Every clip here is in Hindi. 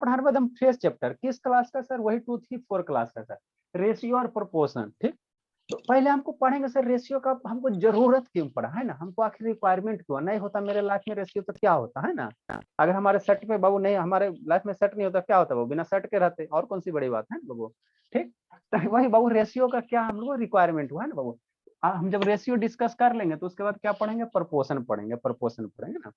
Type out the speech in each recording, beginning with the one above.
पढ़ा रहे एकदम फ्रेश चैप्टर, किस क्लास का सर? वही 2, 3, 4 क्लास का सर, रेशियो और प्रोपोर्शन। ठीक, तो पहले हमको पढ़ेंगे सर रेशियो का, हमको जरूरत क्यों पड़ा है ना, हमको आखिर रिक्वायरमेंट क्यों, नहीं होता मेरे लाइफ में रेशियो तो क्या होता है ना, अगर हमारे सेट पे बाबू नहीं, हमारे लाइफ में सेट नहीं होता क्या होता वो, बिना सेट के रहते, और कौन सी बड़ी बात है बाबू। ठीक, तो वही बाबू रेशियो का क्या हम लोग रिक्वायरमेंट हुआ है ना बाबू। हम जब रेशियो डिस्कस कर लेंगे तो उसके बाद क्या पढ़ेंगे? प्रोपोर्शन पढ़ेंगे, प्रोपोर्शन पढ़ेंगे ना।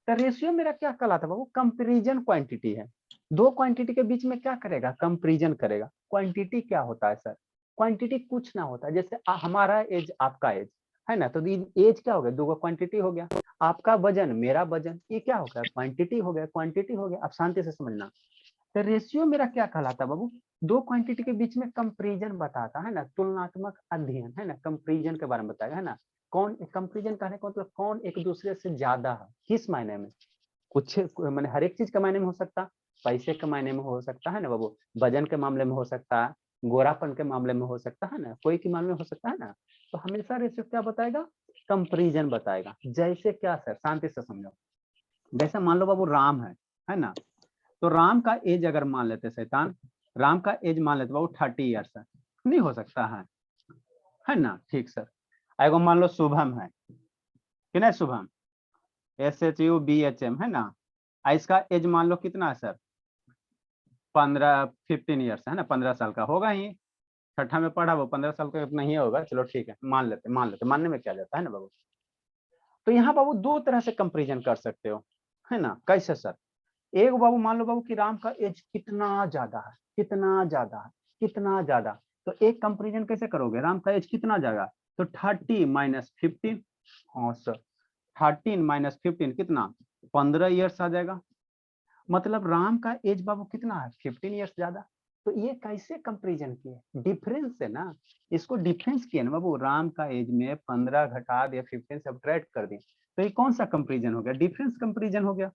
तो रेशियो मेरा क्या कहलाता है बाबू? कंपैरिजन क्वांटिटी है, दो क्वांटिटी के बीच में क्या करेगा? कंपैरिजन करेगा। क्वांटिटी क्या होता है सर? क्वांटिटी कुछ ना होता है, जैसे हमारा एज आपका एज है ना, तो एज क्या हो गया? दो क्वांटिटी हो गया, आपका वजन मेरा वजन, ये क्या हो गया? क्वांटिटी हो गया, क्वांटिटी हो गया। अब शांति से समझना, तो रेशियो मेरा क्या कहलाता है बाबू? दो क्वांटिटी के बीच में कंपैरिजन बताता है ना, तुलनात्मक अध्ययन है ना, कंपैरिजन के बारे में बताएगा है ना। कौन कंपैरिजन कहने का मतलब कौन एक दूसरे से ज्यादा है, किस मायने में? कुछ मैंने हर एक चीज के मायने में हो सकता, पैसे के मायने में हो सकता है ना बाबू, वजन के मामले में हो सकता है, गोरापन के मामले में हो सकता है ना, कोई के मामले में हो सकता है ना। तो हमेशा रेशियो क्या बताएगा? कंपैरिजन बताएगा। जैसे क्या सर? शांति से समझो, जैसे मान लो बाबू राम है ना, तो राम का एज अगर मान लेते शैतान, राम का एज मान लेते बाबू 30 ईयर्स है, नहीं हो सकता है ना। ठीक सर, एगो मान लो शुभम है कि नहीं, शुभम SHUBHM है ना, इसका एज मान लो कितना है सर? 15 ईयर्स है ना, 15 साल का होगा ही, छठा में पढ़ा वो 15 साल का नहीं होगा, चलो ठीक है, मान लेते मानने में क्या जाता है ना बाबू। तो यहाँ बाबू दो तरह से कंपैरिजन कर सकते हो है ना। कैसे सर? एक बाबू मान लो बाबू कि राम का एज कितना ज्यादा है, कितना ज्यादा है, कितना ज्यादा, तो एक कंपैरिजन कैसे करोगे? राम का एज कितना ज्यादा, तो 30 माइनस 15, हाँ सर 13 माइनस 15 कितना? 15 ईयर्स आ जाएगा। मतलब राम का एज बाबू कितना है? 15 ईयर्स ज्यादा। तो ये कैसे कंपैरिजन किए? डिफरेंस है ना, इसको डिफरेंस किया ना बाबू, राम का एज में 15 घटा दिया, 15 सब्ट्रैक्ट कर दिया, तो ये कौन सा कंपैरिजन हो गया? डिफरेंस कंपैरिजन हो गया।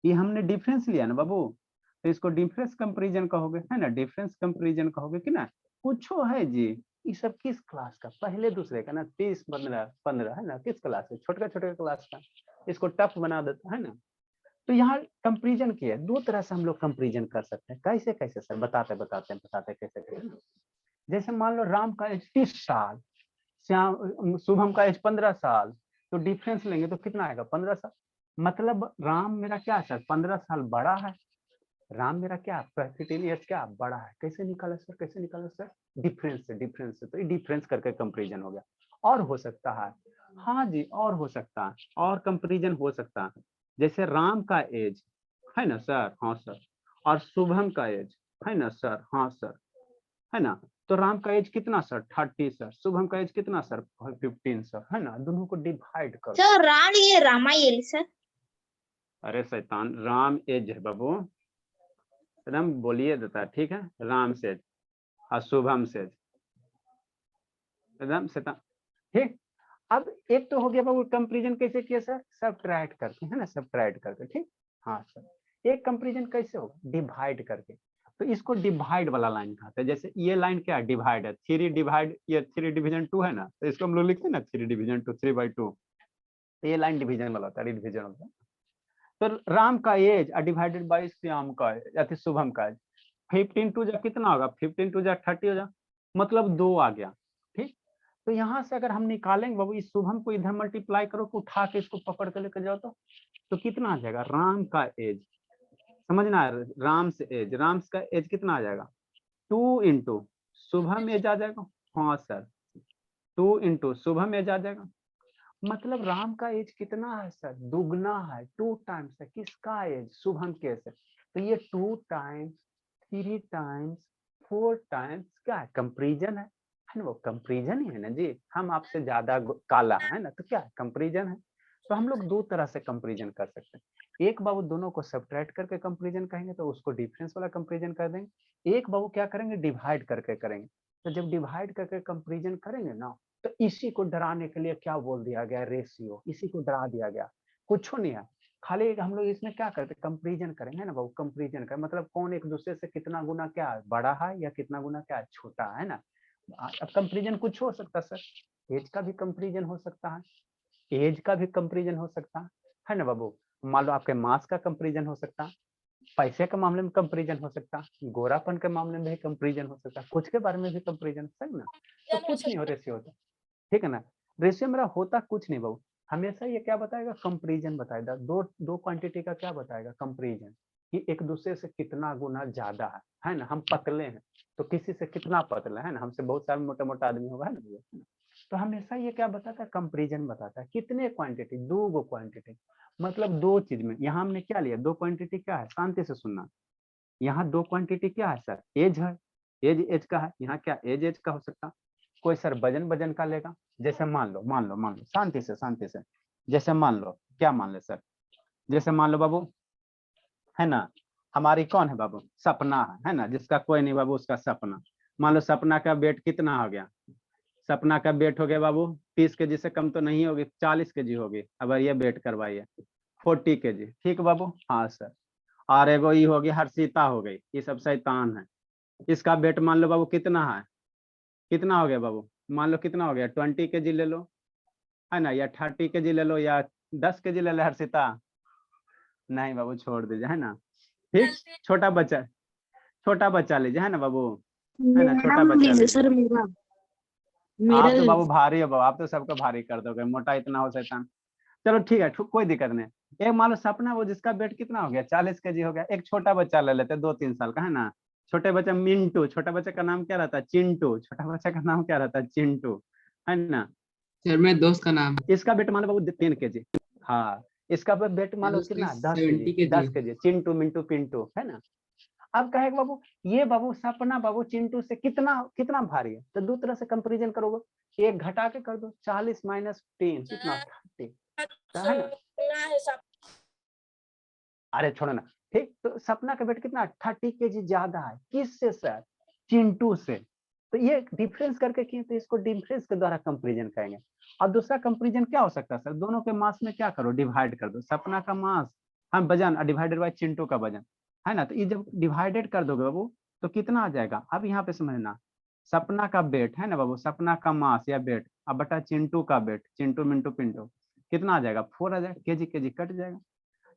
ये हमने डिफरेंस लिया ना बाबू, तो इसको डिफरेंस कंपैरिजन कहोगे है ना, डिफरेंस कंपैरिजन कहोगे कि ना। पूछो है जी, ये सब किस क्लास का? पहले दूसरे का ना, 30, 15, 15 है ना, किस क्लास है? छोटे छोटे क्लास का, इसको टफ बना देता है ना। तो यहाँ कंपैरिजन किया, दो तरह से हम लोग कंपैरिजन कर सकते हैं। कैसे कैसे सर? बताते कैसे कैसे। जैसे मान लो राम का एज 30 साल, श्याम शुभम का एज 15 साल, तो डिफरेंस लेंगे तो कितना आएगा? 15 साल। मतलब राम मेरा क्या सर? 15 साल बड़ा है, राम मेरा क्या 15 ईयर्स क्या बड़ा है। कैसे निकाला सर? कैसे निकाला सर? डिफरेंस से, डिफरेंस से। तो ये डिफरेंस करके कंपैरिजन हो गया। और हो सकता है, हाँ जी और हो सकता है, और कंपैरिजन हो सकता है। जैसे राम का एज है ना सर, हाँ सर, और शुभम का एज है ना सर, हाँ सर, है ना। तो राम का एज कितना सर? 30 सर। शुभम का एज कितना सर? 15 सर, है ना। दोनों को डिवाइड कर। सर राणी रामायण सर। अरे शैतान, राम एज है बाबू, एकदम बोलिए देता है, ठीक है। राम से और शुभम से एकदम शैतान। ठीक, अब एक तो हो गया बाबू कंपैरिजन कैसे किया सर? सब्ट्रैक्ट करके है ना, सब्ट्रैक्ट करके। ठीक, हाँ सर। एक कंपैरिजन कैसे होगा? डिवाइड करके। तो इसको डिवाइड वाला लाइन कहते हैं। जैसे ये लाइन क्या है? डिवाइड है, 3 डिवाइड, ये 3 डिवीजन 2 है ना, तो इसको हम लोग लिखते हैं ना 3 डिवीजन 2, 3/2। तो ये लाइन डिवीजन वाला होता है, डिवीजन होता है। तो राम का एज डिवाइडेड बाई श्याम का एज या फिर शुभम का एज, 15 टू जा कितना होगा? 15 टू जा 30 हो जा, मतलब 2 आ गया। ठीक, तो यहाँ से अगर हम निकालेंगे बाबू, इस शुभम को इधर मल्टीप्लाई करो, को उठा के इसको पकड़ के लेकर जाओ, तो कितना आ जाएगा? राम का एज, समझना है, राम से एज, राम का एज कितना आ जाएगा? 2 इंटू शुभम एज आ जाएगा, हाँ सर, 2 इंटू शुभम एज आ जाएगा। मतलब राम का एज कितना है सर? दुगना है, 2 टाइम्स है किसका एज? शुभम के एज। तो ये 2 टाइम्स, 3 टाइम्स, 4 टाइम्स क्या है? कंपैरिजन है ना, वो कंपैरिजन ही है ना जी। हम आपसे ज्यादा काला है ना, तो क्या है? कंपैरिजन है। तो हम लोग दो तरह से कंपैरिजन कर सकते हैं। एक बाबू दोनों को सब्ट्रैक्ट करके कंपैरिजन कहेंगे, तो उसको डिफरेंस वाला कंपैरिजन कर देंगे। एक बाबू क्या करेंगे? डिवाइड करके करेंगे। तो जब डिवाइड करके कंपैरिजन करेंगे ना, तो इसी को डराने के लिए क्या बोल दिया गया? रेशियो। इसी को डरा दिया गया, कुछ नहीं है। खाली हम लोग इसमें क्या करते? कंपैरिजन करेंगे ना बाबू, कंपैरिजन कर मतलब कौन एक दूसरे से कितना गुना क्या बड़ा है, या कितना गुना क्या छोटा है ना। अब कंपैरिजन कुछ हो सकता है सर, एज का भी कंपैरिजन हो सकता है, एज का भी कंपैरिजन हो सकता है ना बाबू। मान लो आपके मास का कंपैरिजन हो सकता है, पैसे के मामले में कंपैरिजन हो सकता, गोरापन के मामले में भी कंपैरिजन हो सकता, कुछ के बारे में भी कंपैरिजन, सही ना। तो कुछ नहीं हो रेशियो होता, ठीक है ना। रेशियो मेरा होता कुछ नहीं बाबू, हमेशा ये क्या बताएगा, कंपैरिजन बताएगा। दो क्वांटिटी का क्या बताएगा, कंपैरिजन, कि एक दूसरे से कितना गुना ज्यादा है ना। हम पतले हैं तो किसी से कितना पतला है ना, हमसे बहुत सारे मोटा मोटा आदमी होगा, है ना भैया। तो हमेशा ये क्या बताता है, कंपैरिजन बताता है। कितने क्वांटिटी, दो गो क्वांटिटी, मतलब दो चीज में। यहाँ हमने क्या लिया, दो क्वांटिटी क्या है, शांति से सुनना। यहाँ दो क्वांटिटी क्या है सर, एज है, एज एज का है। यहाँ क्या एज एज का हो सकता, कोई सर वजन वजन का लेगा। जैसे मान लो शांति से, जैसे मान लो, क्या मान ले सर, जैसे मान लो बाबू, है ना, हमारी कौन है बाबू, सपना है ना, जिसका कोई नहीं बाबू, उसका सपना। मान लो सपना का वेट कितना हो गया, सपना का वेट हो गया बाबू 30 kg से कम तो नहीं होगी, 40 kg होगी। अब ये वेट करवाइए 40 kg, ठीक बाबू, हाँ सर। और एगो ये होगी हर्षिता हो गई, ये सब शैतान है। इसका वेट मान लो बाबू कितना है, कितना हो गया बाबू, मान लो कितना हो गया, 20 kg ले लो, है ना, या 30 kg ले लो, या 10 kg ले लो हर्षिता। नहीं बाबू छोड़ दीजिए, है ना, ठीक। छोटा बच्चा लीजिए, है ना बाबू, है ना, मेरा छोटा बच्चा लीजिए लीजिए। सर, मेरा मेरा आप तो बाबू भारी हो बाबू, आप तो सबको भारी कर दोगे, मोटा इतना हो शैतान। चलो ठीक है, कोई दिक्कत नहीं। एक मान लो सपना, वो जिसका वेट कितना हो गया, 40 kg हो गया। एक छोटा बच्चा ले लेते, 2-3 साल का, है ना, छोटे बच्चा मिंटू, छोटा बच्चा का नाम क्या रहता है, चिंटू, छोटा बच्चा का नाम क्या रहता है, चिंटू, है ना। सर मेरे दोस्त का नाम है। इसका वेट मान लो बाबू 3 kg, हाँ, इसका वेट मान लो सर उसका कितना, 70 kg दस के जी, चिंटू मिंटू पिंटू, है ना। अब कहेगा बाबू, ये बाबू सपना बाबू चिंटू से कितना कितना भारी है, तो दो तरह से कंपैरिजन करोगे, एक घटा के कर दो, 40 - 3 कितना, 30, है ना। अरे छोड़ो ना, ठीक। तो सपना का वेट कितना, 30 kg ज्यादा है, किससे सर, चिंटू से। तो ये डिफरेंस करके किए, तो इसको डिफरेंस के द्वारा कंपैरिजन करेंगे। और दूसरा कंपैरिजन क्या हो सकता है सर, दोनों के मास में क्या करो, डिवाइड कर दो, सपना का मास हम वजन डिवाइडेड बाय चिंटू का वजन, है ना। तो ये जब डिवाइडेड कर दोगे बाबू, तो कितना आ जाएगा, अब यहाँ पे समझना, सपना का वेट, है ना बाबू, सपना का मास या वेट, अब बटा चिंटू का वेट, चिंटू मिंटू पिंटू, कितना आ जाएगा, 4 आ जाएगा, केजी केजी कट जाएगा।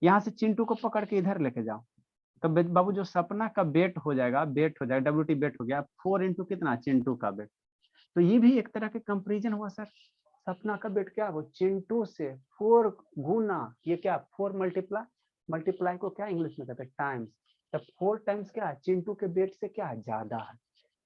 यहाँ से चिंटू को पकड़ के इधर लेके जाओ, तो बाबू जो सपना का वेट हो जाएगा, WT वेट हो गया 4 इंटू कितना, चिंटू का वेट। तो ये भी एक तरह के कंपैरिजन हुआ सर, सपना का वेट क्या, वो चिंटू से 4 गुना, ये क्या 4 मल्टीप्लाई, मल्टीप्लाई को क्या इंग्लिश में कहते हैं, टाइम्स। तो 4 टाइम्स क्या है, चिंटू के वेट से क्या है, ज्यादा है।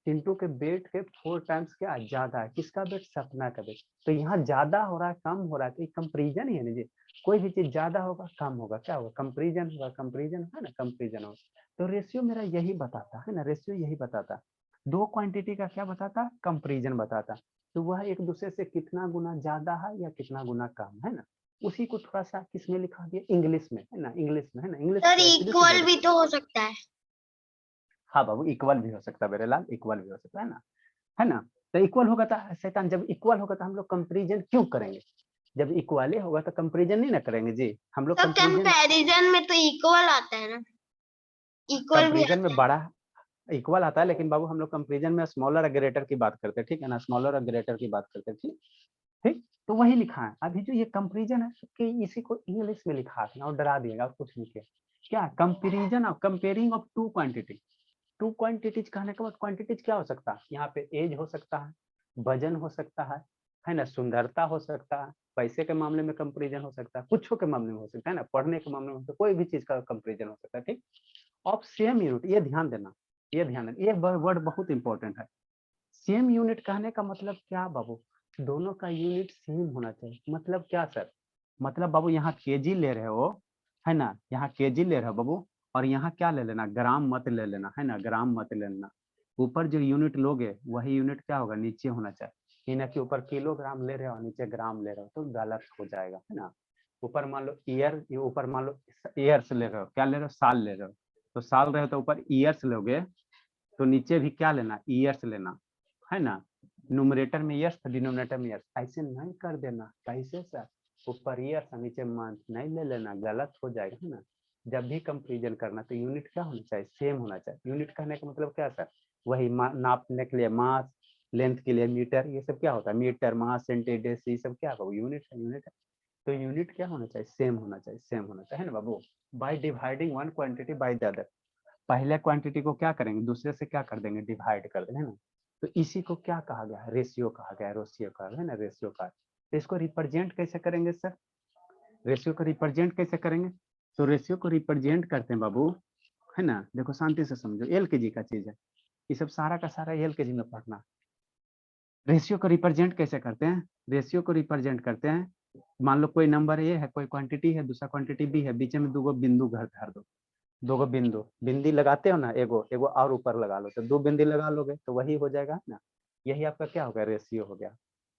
चिंटू के वेट के 4 टाइम्स क्या ज्यादा है, किसका वेट, सपना का वेट। तो यहाँ ज्यादा हो रहा है, कम हो रहा है, तो कंपैरिजन ही है ना जी। कोई भी चीज ज्यादा होगा, कम होगा, क्या होगा, कंपैरिजन होगा, कंपैरिजन है ना, कंपैरिजन होगा। तो रेशियो मेरा यही बताता है ना, रेशियो यही बताता, दो क्वांटिटी का क्या बताता, कंपैरिजन बताता। तो वह एक दूसरे से कितना गुना ज्यादा है या कितना गुना कम, है ना। उसी को थोड़ा सा किसमें लिखा दिया, इंग्लिश में, है ना, इंग्लिश में, है ना, इंग्लिश सर इक्वल भी तो हो सकता है। हाँ बाबू, इक्वल भी हो सकता है मेरे लाल, इक्वल भी हो सकता है ना। तो इक्वल होगा तो शैतान, जब इक्वल होगा तो हम लोग कंपैरिजन क्यों करेंगे, जब इक्वल होगा तो कंपैरिजन नहीं ना करेंगे जी हम लोग। तो कंपैरिजन में तो इक्वल आता है ना, इक्वल भी कंपैरिजन आता में है। बड़ा इक्वल आता है, लेकिन बाबू हम लोग कंपैरिजन में स्मॉलर और ग्रेटर की बात करते हैं, ठीक है ना, स्मॉलर और ग्रेटर की बात करते हैं, ठीक ठीक। तो वही लिखा है अभी जो ये कंपैरिजन है, कि इसी को इंग्लिश में लिखा है और डरा दिएगा, कुछ नहीं किया, क्या comparison of, comparing of two quantity. Two quantities कहने के बाद क्वांटिटीज क्या हो सकता है, यहाँ पे एज हो सकता है, वजन हो सकता है ना, सुंदरता हो सकता है, पैसे के मामले में कंपैरिजन हो सकता है, कुछ के मामले में हो सकता है ना, पढ़ने के मामले में तो कोई भी चीज का कंपैरिजन हो सकता है, ठीक। ऑफ सेम यूनिट, ये ध्यान देना, ये वर्ड बहुत इंपॉर्टेंट है। सेम यूनिट कहने का मतलब क्या बाबू, दोनों का यूनिट सेम होना चाहिए। मतलब क्या सर, मतलब बाबू यहाँ केजी ले रहे हो, है ना, यहाँ केजी ले रहे हो बाबू, और यहाँ क्या ले लेना, ग्राम मत ले लेना, है ना, ग्राम मत ले लेना। ऊपर जो यूनिट लोगे वही यूनिट क्या होगा, नीचे होना चाहिए। ये ना कि ऊपर किलोग्राम ले रहे हो नीचे ग्राम ले रहे हो, तो गलत हो जाएगा, है ना। ऊपर मान लो ईयर, ऊपर मान लो ईयर्स ले रहे हो, क्या ले रहे हो, साल ले रहे हो, तो साल रहे हो तो ऊपर ईयर्स लोगे, तो नीचे भी क्या लेना, ईयर्स लेना, है ना। न्यूमरेटर में ईयर्स, डिनोमिनेटर में ईयर्स, ऐसे नहीं कर देना, कैसे सर, ऊपर ईयर्स नीचे मंथ नहीं ले लेना, गलत हो जाएगा, है ना। जब भी कंपैरिजन करना तो यूनिट क्या होना चाहिए, सेम होना चाहिए। यूनिट कहने का मतलब क्या सर, वही नापने के लिए मास, लेंथ के लिए मीटर, ये सब क्या होता है, मीटर, मास, सेंटीमीटर, ये सब क्या होगा, यूनिट है, यूनिट है। तो यूनिट क्या होना चाहिए, सेम होना चाहिए, सेम होना चाहिए ना बाबू। By dividing one quantity by the other, पहले क्वांटिटी को क्या करेंगे, दूसरे से क्या कर देंगे, डिवाइड कर देंगे, है ना। तो इसी को क्या कहा गया है, रेशियो कहा गया है, रेशियो कहा है ना, रेशियो का। तो इसको रिप्रेजेंट कैसे करेंगे सर, रेशियो को रिप्रेजेंट कैसे करेंगे, तो रेशियो को रिप्रेजेंट करते हैं बाबू, है ना। देखो शांति से समझो, एलकेजी का चीज है, ये सब सारा का सारा एलकेजी में पढ़ना। रेशियो को रिप्रेजेंट कैसे करते हैं, रेशियो को रिप्रेजेंट करते हैं, मान लो कोई नंबर ए है, कोई क्वांटिटी है, दूसरा क्वांटिटी बी है, बीच में दो बिंदु धर दो, दो बिंदु, बिंदी लगाते हो ना, एगो एगो और ऊपर लगा लो, तो दो बिंदी लगा लोगे तो वही हो जाएगा ना। यही आपका क्या हो गया, रेशियो हो गया।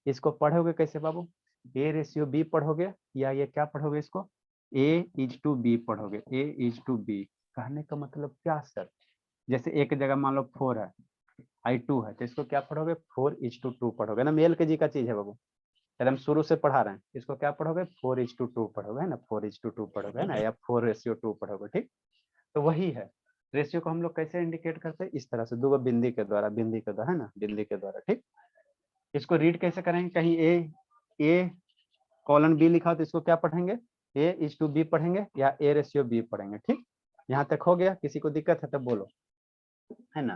इसको पढ़ोगे कैसे बाबू, ए रेशियो बी पढ़ोगे, या ये क्या पढ़ोगे, इसको ए इज टू बी पढ़ोगे, ए इज टू बी। कहने का मतलब क्या सर, जैसे एक जगह मान लो 4 है, I2 है, तो इसको क्या पढ़ोगे, 4:2 पढ़ोगे ना, मेल के जी का चीज है बाबू, हम शुरू से पढ़ा रहे हैं, इसको क्या पढ़ोगे, 4:2 पढ़ोगे, है ना, 4:2 पढ़ोगे, है ना, या 4:2 पढ़ोगे, ठीक। तो वही है, रेशियो को हम लोग कैसे इंडिकेट करते हैं, इस तरह से, दो बिंदी के द्वारा, बिंदी के द्वारा, है ना, बिंदी के द्वारा, ठीक। इसको रीड कैसे करेंगे, कहीं ए कॉलन बी लिखा हो तो इसको क्या पढ़ेंगे, A:B पढ़ेंगे, या A रेशियो B पढ़ेंगे, ठीक। यहाँ तक हो गया, किसी को दिक्कत है तब बोलो, है ना,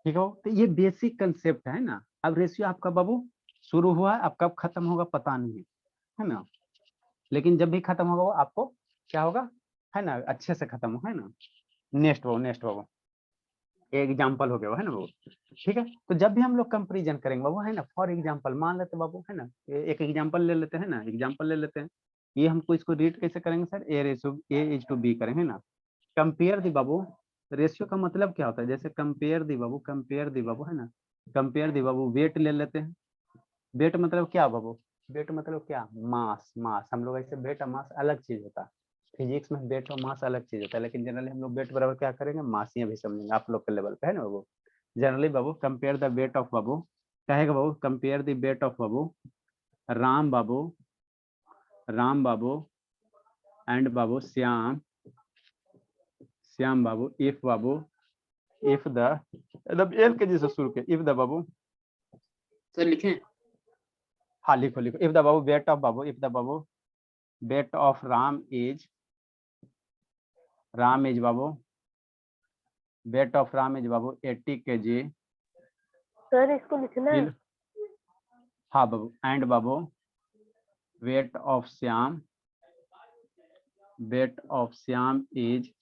ठीक हो। तो ये बेसिक कंसेप्ट है ना। अब रेशियो आपका बाबू शुरू हुआ, अब कब खत्म होगा पता नहीं है ना, लेकिन जब भी खत्म होगा वो आपको क्या होगा, है ना, अच्छे से खत्म हो, है ना। नेक्स्ट बाबू एग्जाम्पल हो गया वो, है ना बाबू, ठीक है। तो जब भी हम लोग कंपेरिजन करेंगे बाबू, है ना, फॉर एग्जाम्पल मान लेते बाबू, है ना, एक एग्जाम्पल ले लेते हैं ना, एग्जाम्पल ले लेते हैं। ये हमको इसको रीड कैसे करेंगे सर, A:B करेंगे ना। कंपेयर दी बाबू, रेशियो का मतलब क्या होता है, जैसे कंपेयर दी बाबू, कंपेयर दी बाबू, है ना, कंपेयर दी बाबू, वेट ले लेते हैं। वेट मतलब क्या बाबू, वेट मतलब क्या, मास, मास हम लोग ऐसे, वेट और मास अलग चीज होता है, फिजिक्स में वेट और मास अलग चीज होता है, लेकिन जनरली हम लोग वेट बराबर क्या करेंगे, मास ही भी समझेंगे, आप लोग के लेवल पे, है ना बाबू। जनरली बाबू कंपेयर द वेट ऑफ बाबू, कहेगा बाबू कंपेयर द वेट ऑफ बाबू राम बाबू, राम बाबू एंड बाबू श्याम, श्याम बाबू, इफ बाबू, इफ द, मतलब एल के जी से शुरू के, इफ द बाबू, सर लिखें? हाँ लिखो लिखो, इफ द बाबू वेट ऑफ बाबू, इफ द बाबू वेट ऑफ राम इज बाबू, वेट ऑफ राम इज बाबू 80 kg। सर इसको लिखना है। हाँ बाबू, एंड बाबू weight of Shyam, weight of Shyam is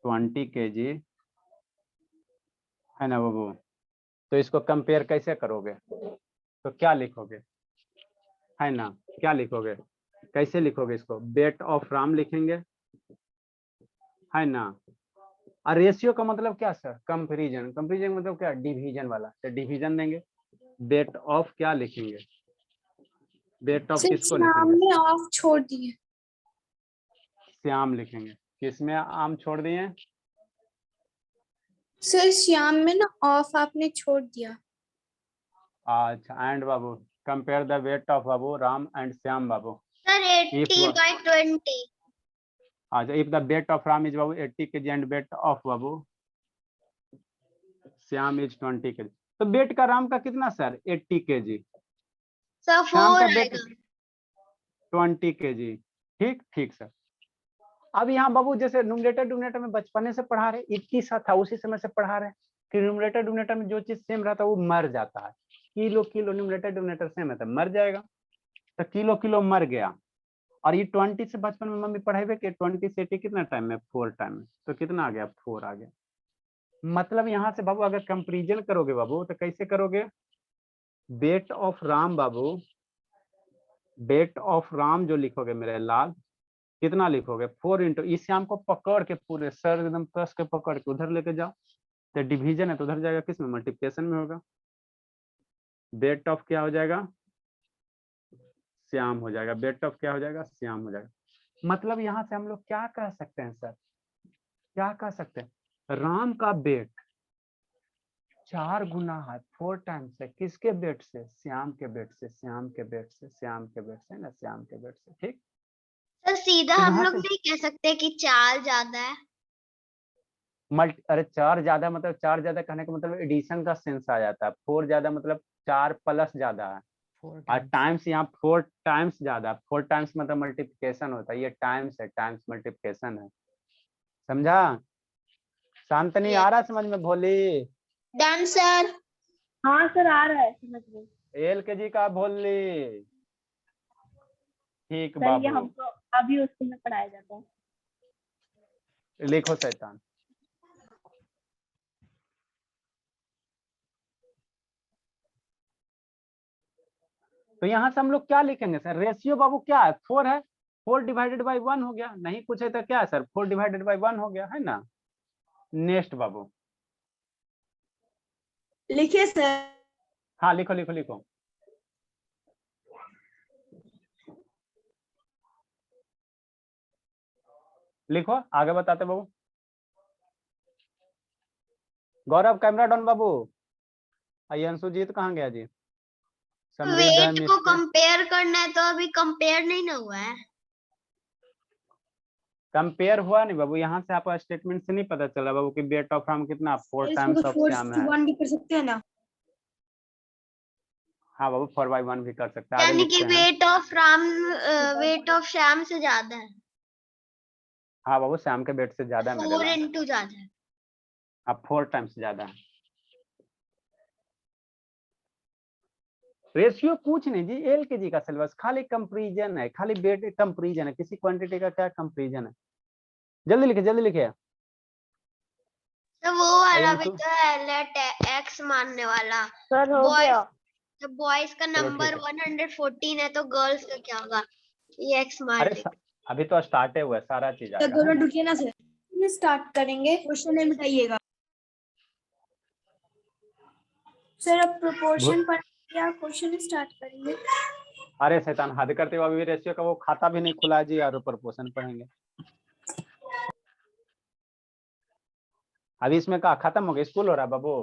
20 kg, है ना बाबू। तो इसको कंपेयर कैसे करोगे, तो क्या लिखोगे, है ना, क्या लिखोगे, कैसे लिखोगे इसको, वेट ऑफ राम लिखेंगे, है ना। और रेशियो का मतलब क्या सर, कंपैरिजन, कंपैरिजन मतलब क्या, डिवीजन वाला, तो डिवीजन देंगे। वेट ऑफ क्या लिखेंगे, वेट ऑफ किसको लिखेंगे, ऑफ छोड़ दिए। श्याम लिखेंगे, किसमें आम छोड़ दिए, सर श्याम में ना ऑफ आपने छोड़ दिया। अच्छा, and Babu compare the weight of बाबू Ram and Shyam Babu, sir 80/20। अच्छा, if the weight of Ram is बाबू 80 kg and wait of Babu Shyam is 20 kg, तो वेट का राम का कितना सर 80 kg, सर श्याम 4 का वेट आएगा। 20 kg, ठीक ठीक सर। अब यहाँ बाबू जैसे न्यूमरेटर डिनोमिनेटर में बचपने से पढ़ा रहे, एक ही साथ था उसी समय से पढ़ा रहे कि न्यूमरेटर डिनोमिनेटर में जो चीज सेम रहता है वो मर जाता है, kilo kilo numerator denominator same है तो मर जाएगा, तो किलो किलो मर गया। और ये 20 से बचपन में मम्मी पढ़ाए कि 20 से 80 कितना टाइम में, 4 टाइम में, तो कितना आ गया, 4 आ गया। मतलब यहाँ से बाबू अगर कंपेरिजन करोगे बाबू तो कैसे करोगे, wait of Ram Babu, weight of Ram जो लिखोगे मेरे लाल, कितना लिखोगे 4 इंटू, इस श्याम को पकड़ के पूरे सर एकदम कस के पकड़ के उधर लेके जाओ, तो डिवीजन है तो उधर जाएगा किस में, मल्टीप्लिकेशन में होगा, वेट ऑफ क्या हो जाएगा, श्याम हो जाएगा, वेट ऑफ क्या हो जाएगा, श्याम हो जाएगा। मतलब यहाँ से हम लोग क्या कह सकते हैं सर, क्या कह सकते हैं, राम का वेट 4 गुना है, 4 टाइम्स है, किसके वेट से, श्याम के वेट से, श्याम के वेट से, श्याम के वेट से ना, श्याम के वेट से, ठीक। सर सीधा तो हम यहाँ लोग से नहीं कह सकते कि 4 ज्यादा है। अरे 4 ज्यादा मतलब 4 ज्यादा कहने का मतलब एडिशन का सेंस आ जाता है, 4 ज्यादा मतलब 4 प्लस ज्यादा है, और टाइम्स यहाँ 4 टाइम्स ज्यादा, 4 टाइम्स मतलब मल्टीप्लिकेशन होता है, ये टाइम्स है, टाइम्स मल्टीप्लिकेशन है, समझा? शांतनी आ रहा समझ में भोली? Done sir. हाँ सर आ रहा है समझ में। एल के जी का भोली, ठीक सर ये बाबू, हमको अभी स्कूल में पढ़ाया जाता है। लिखो शैतान। तो यहाँ से हम लोग क्या लिखेंगे सर? रेशियो बाबू क्या है? 4 है, 4 डिवाइडेड बाई 1 हो गया, नहीं कुछ है तो क्या है सर? 4 डिवाइडेड बाई 1 हो गया, है ना? नेक्स्ट बाबू, लिखिए सर। हाँ लिखो लिखो लिखो। लिखो आगे बताते बाबू। गौरव कैमरा डाउन बाबू। अंशुजीत कहाँ गया जी? समृद्ध है वेट को मिष्टी। कंपेयर करना है तो अभी कंपेयर नहीं ना हुआ है। कंपेयर हुआ नहीं बाबू, यहाँ से आपका स्टेटमेंट से नहीं पता चला बाबू कि वेट ऑफ राम कितना? 4 टाइम्स ऑफ श्याम है। 1 भी कर सकते हैं ना? हाँ बाबू 4/1 भी कर सकते हैं, आगे यानी कि लिखते हैं। वेट ऑफ श्याम से ज्यादा है, हाँ बाबू श्याम के वेट से ज्यादा है मेरे 4 लाल। इंटू ज्यादा है। अब 4 टाइम्स ज्यादा है। रेशियो कुछ नहीं जी, एल के जी का सिलेबस खाली कंपैरिजन है, खाली वेट कंपैरिजन है, किसी क्वांटिटी का क्या कंपैरिजन है? जल्दी लिखे जल्दी लिखे। तो वो वाला भी अंशु, तो है, लेट एक्स मानने वाला। सर हो गया। जब बॉयज का चलो नंबर ठीक 114 है तो गर्ल्स का क्या होगा? ये एक्स मान अरे लेंगे। अभी तो स्टार्ट हुआ है, सारा चीज तो आएगा, है दोनों ना? रुकिए ना सर, स्टार्ट करेंगे, क्वेश्चन नहीं बताइएगा सर। अब प्रोपोर्शन पर क्या क्वेश्चन स्टार्ट करेंगे? अरे शैतान हद करते हो, अभी रेशियो का वो खाता भी नहीं खुला जी, और प्रोपोर्शन पढ़ेंगे। अभी इसमें का खत्म हो गया? स्कूल हो रहा है बाबू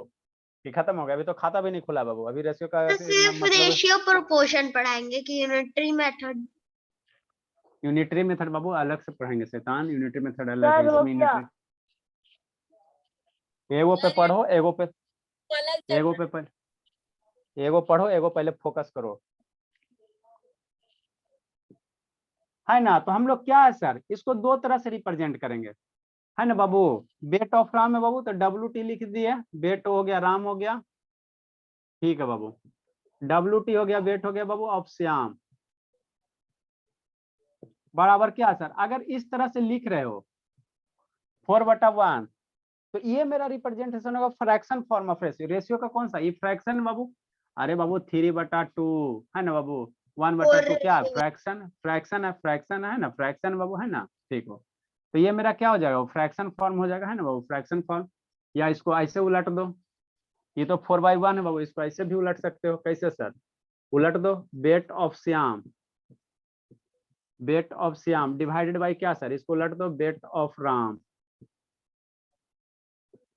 कि खत्म हो गया? अभी तो खाता भी नहीं खुला बाबू, अभी रेशियो का तो सिर्फ मतलब रेशियो प्रोपोर्शन पढ़ाएंगे कि यूनिटरी मेथड? यूनिटरी मेथड बाबू अलग से पढ़ेंगे शैतान, यूनिटरी मेथड अलग है, सर हो इसमें गया। यूनिटरी एगो पे पढ़ो, एगो पे एगो पढ़ो, एगो पहले फोकस करो, है ना? तो हम लोग क्या है सर, इसको दो तरह से रिप्रेजेंट करेंगे, है ना बाबू? वेट ऑफ राम है बाबू, तो WT लिख दिए, वेट हो गया, राम हो गया, ठीक है बाबू। WT हो गया, वेट हो गया बाबू ऑफ श्याम, बराबर क्या सर? अगर इस तरह से लिख रहे हो 4/1, तो ये मेरा रिप्रेजेंटेशन होगा fraction form of ratio. Ratio का कौन सा? ये फ्रैक्शन बाबू। अरे बाबू 3/2 है ना बाबू? 1/2 क्या है? फ्रैक्शन, फ्रैक्शन है ना, फ्रैक्शन बाबू, है ना? ठीक हो, तो ये मेरा क्या हो जाएगा? फ्रैक्शन फॉर्म हो जाएगा, है ना बाबू? Fraction form. या इसको ऐसे उलट दो, ये तो 4/1 है बाबू, इसको ऐसे भी उलट सकते हो। कैसे सर? उलट दो, wait of Shyam, weight of Shyam divided by क्या सर? इसको उलट दो, वेट ऑफ राम।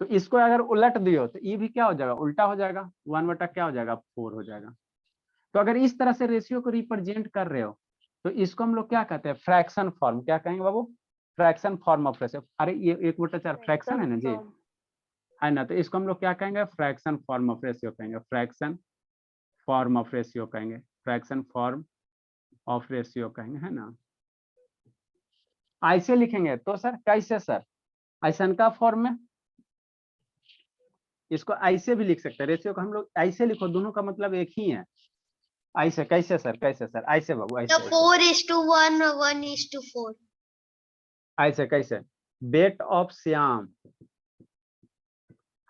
तो इसको अगर उलट दियो तो ये भी क्या हो जाएगा? उल्टा हो जाएगा, 1 क्या हो जाएगा? 4 हो जाएगा। तो अगर इस तरह से रेशियो को रिप्रेजेंट कर रहे हो तो इसको हम लोग क्या कहते हैं? Fraction form. क्या कहेंगे बाबू? Fraction form of ratio. अरे ये 1/4 फ्रैक्शन है ना जी, है ना? तो इसको हम लोग क्या कहेंगे? फ्रैक्शन फॉर्म ऑफ रेशियो कहेंगे, फ्रैक्शन फॉर्म ऑफ रेशियो कहेंगे, फ्रैक्शन फॉर्म ऑफ रेशियो कहेंगे, है ना? ऐसे लिखेंगे तो सर कैसे सर? ऐसन का फॉर्म में इसको ऐसे भी लिख सकते हैं, रेशियो को हम लोग ऐसे लिखो, दोनों का मतलब एक ही है। ऐसे कैसे सर? कैसे सर? ऐसे बाबू, तो ऐसे 4:1, 1:4। ऐसे कैसे? वेट ऑफ श्याम,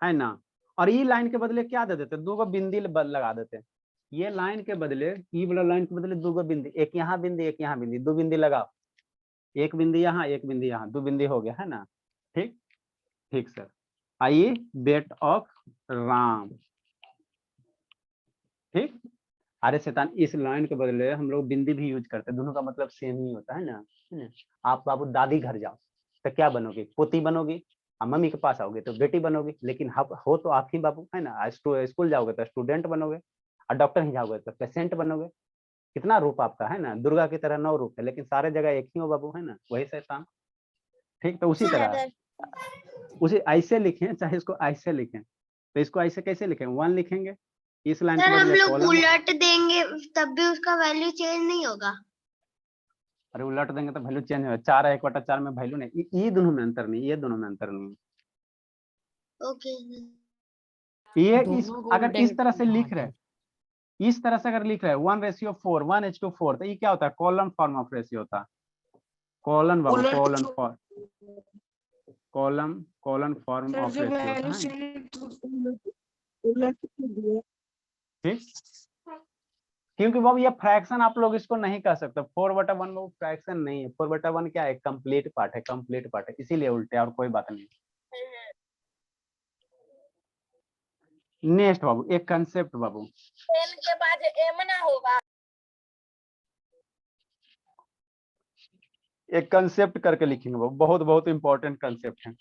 है ना? और ये लाइन के बदले क्या दे देते? 2 बिंदी लगा देते। ये लाइन के बदले, ये वाला लाइन के बदले 2 बिंदी, एक यहाँ बिंदी, एक यहाँ बिंदी, 2 बिंदी लगाओ, एक बिंदी यहाँ, एक बिंदी यहाँ, 2 बिंदी हो गया, है ना? ठीक, ठीक सर। आइए वेट ऑफ राम, ठीक। अरे शैतान इस लाइन के बदले हम लोग बिंदी भी यूज करते हैं, दोनों का मतलब सेम ही होता है ना? आप बाबू दादी घर जाओ तो क्या बनोगी? पोती बनोगी। और मम्मी के पास आओगे तो बेटी बनोगी, लेकिन हो तो आप ही बाबू, है ना? स्कूल जाओगे तो स्टूडेंट बनोगे, और डॉक्टर ही जाओगे तो पेशेंट बनोगे। कितना रूप आपका, है ना? दुर्गा की तरह 9 रूप है, लेकिन सारे जगह एक ही हो बाबू, है ना? वही शैतान। ठीक, तो उसी तरह उसे ऐसे लिखें चाहे इसको ऐसे लिखें, तो इसको ऐसे कैसे लिखें? 1 लिखेंगे, इस लाइन सर के हम बदले लोग कॉलम, उलट देंगे तब भी उसका वैल्यू चेंज नहीं होगा। अरे उलट देंगे तो वैल्यू चेंज हो, 4/1/4 में वैल्यू नहीं, ये दोनों में अंतर नहीं, ये दोनों में अंतर नहीं। ओके ये इस दोनों को अगर इस उल्टेंगे तरह तो से क्या लिख होता रहे है? हैं, इस तरह से अगर लिख रहे हैं 1:4 1:4, तो ये क्या होता है, कॉलम फॉर्म ऑफ रेशियो होता है। कॉलन बाबू, उलट कॉलन तो- form, colon form sir of जो रेशियो होता वैल्यू है। सीरीज उलट के दिए। ठीक, क्योंकि बाबू ये फ्रैक्शन आप लोग इसको नहीं कह सकते, 4/1 वो फ्रैक्शन नहीं है, 4/1 क्या है, कंप्लीट पार्ट है, कंप्लीट पार्ट है, इसीलिए उल्टे, और कोई बात नहीं। नेक्स्ट बाबू, एक कंसेप्ट बाबू, एन के बाद एम ना होगा। एक कंसेप्ट करके लिखेंगे बाबू, बहुत बहुत इंपॉर्टेंट कंसेप्ट है।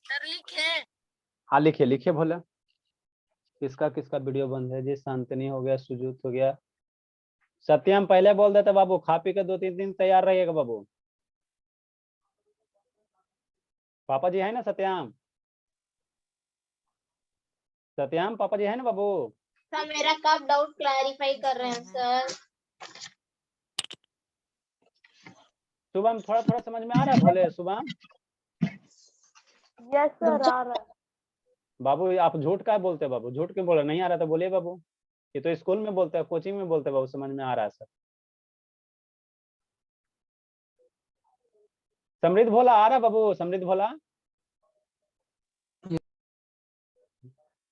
सर लिखे। हाँ लिखिए लिखिए, बोले किसका किसका वीडियो बंद है जी, शांतनी हो गया, सुजीत हो गया, सत्यम पहले बोल देते बाबू, खा पी के 2-3 दिन तैयार रहिएगा बाबू। पापा जी है ना सत्यम, सत्यम पापा जी है ना बाबू। सर मेरा कब डाउट क्लैरिफाई कर रहे हैं सर? सुबह में थोड़ा थोड़ा समझ में आ रहा है भोले, सुबह यस सर आ रहा है। बाबू आप झूठ का बोलते हैं बाबू, झूठ क्यों बोला, नहीं आ रहा था बोलिए बाबू, ये तो स्कूल में बोलते हैं, कोचिंग में बोलते हैं बाबू, समझ में आ रहा है सर। समृद्ध भोला आ रहा बाबू, समृद्ध भोला,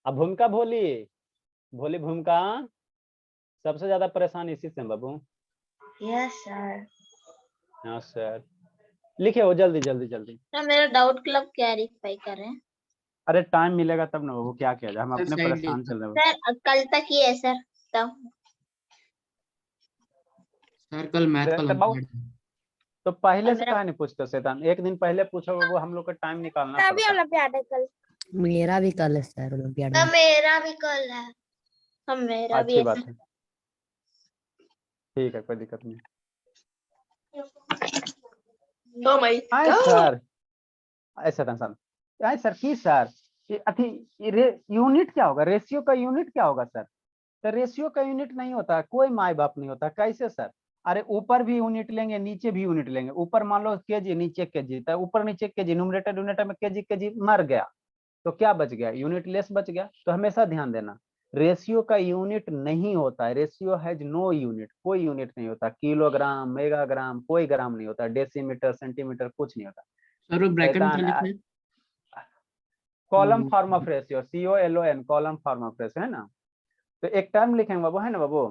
अब भूमिका भोली, भोली भूमिका, सबसे ज्यादा परेशान इसी से बाबू। Yes sir. हाँ सर, लिखे हो जल्दी जल्दी जल्दी। सर मेरा डाउट कब क्लैरिफाई कर रहे हैं? अरे टाइम मिलेगा तब ना बाबू, क्या किया जाए, हम सर अपने साइड परेशान देखो। चल रहे हैं। सर कल तक ही है सर तब। सर कल मैथ का तो बाबू, लंच है। तो पहले से मेरा कहा नहीं पूछते शैतान, एक दिन पहले पूछो बाबू, हम लोग को टाइम निकालना भी पड़ता है। ओलंपियाड है कल। मेरा भी कल है सर ओलंपियाड सर में। मेरा भी कल है। हम मेरा भी अच्छी है बात सर। है, ठीक है, कोई दिक्कत नहीं। आए सर, ऐसा था सर, आए सर की सर, ये अथी यूनिट क्या होगा, रेशियो का यूनिट क्या होगा सर? तो रेशियो का यूनिट नहीं होता, कोई माई बाप नहीं होता, कैसे सर? अरे ऊपर भी यूनिट लेंगे, नीचे भी यूनिट लेंगे, ऊपर मान लो केजी, नीचे केजी, तो ऊपर नीचे केजी, न्यूमरेटर यूनिटर में केजी केजी मर गया, तो क्या बच गया, यूनिट लेस बच गया। तो हमेशा ध्यान देना, रेशियो का यूनिट नहीं होता है, रेशियो हैज नो यूनिट, कोई यूनिट नहीं होता, किलोग्राम, मेगाग्राम, कोई ग्राम नहीं होता, डेसीमीटर, सेंटीमीटर, कुछ नहीं होता। सर वो ब्रैकेट में क्या शैतान, लिखा है? Column form of ratio, COLON, column form of ratio है ना। तो एक टर्म लिखेंगे बाबू, है ना बाबू।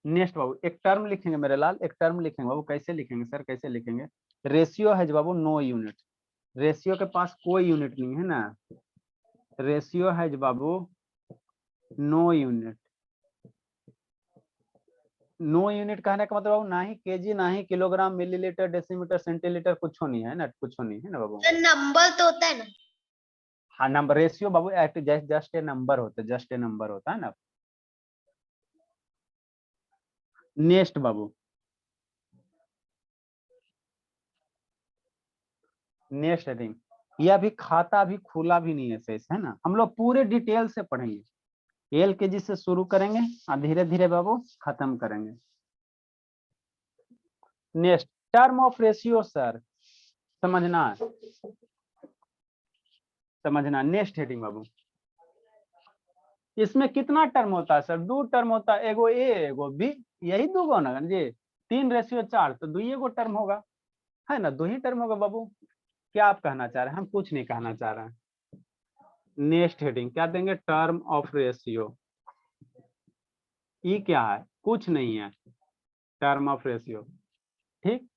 नेक्स्ट बाबू, एक टर्म लिखेंगे मेरे लाल, एक टर्म लिखेंगे बाबू, कैसे लिखेंगे सर, कैसे लिखेंगे? रेशियो है बाबू नो यूनिट, रेशियो के पास कोई यूनिट नहीं है ना, रेशियो है बाबू नो यूनिट। नो यूनिट कहने का मतलब ना ही केजी, ना ही किलोग्राम, मिलीलीटर, डेसीमीटर, सेंटीलीटर, कुछ नहीं है ना, कुछ नहीं है ना बाबू। नंबर तो होता है ना। हाँ नंबर, रेशियो बाबू एट जस्ट ए नंबर होता है, जस्ट ए नंबर होता है ना। नेक्स्ट बाबू, नेक्स्ट हेडिंग, ये अभी खाता भी खुला भी नहीं है शेष, है ना, हम लोग पूरे डिटेल से पढ़ेंगे, LKG से शुरू करेंगे और धीरे धीरे बाबू खत्म करेंगे। Next, term of ratio sir, समझना समझना। नेक्स्ट हेडिंग बाबू, इसमें कितना टर्म होता है सर? 2 टर्म होता है, एगो ए एगो बी, यही 2 गो ना जी, 3:4, तो 2 गो टर्म होगा, है ना, 2 ही टर्म होगा बाबू। क्या आप कहना चाह रहे हैं? हम कुछ नहीं कहना चाह रहे हैं। नेक्स्ट हेडिंग क्या देंगे? Term of ratio. ये क्या है? कुछ नहीं है, टर्म ऑफ रेशियो। ठीक,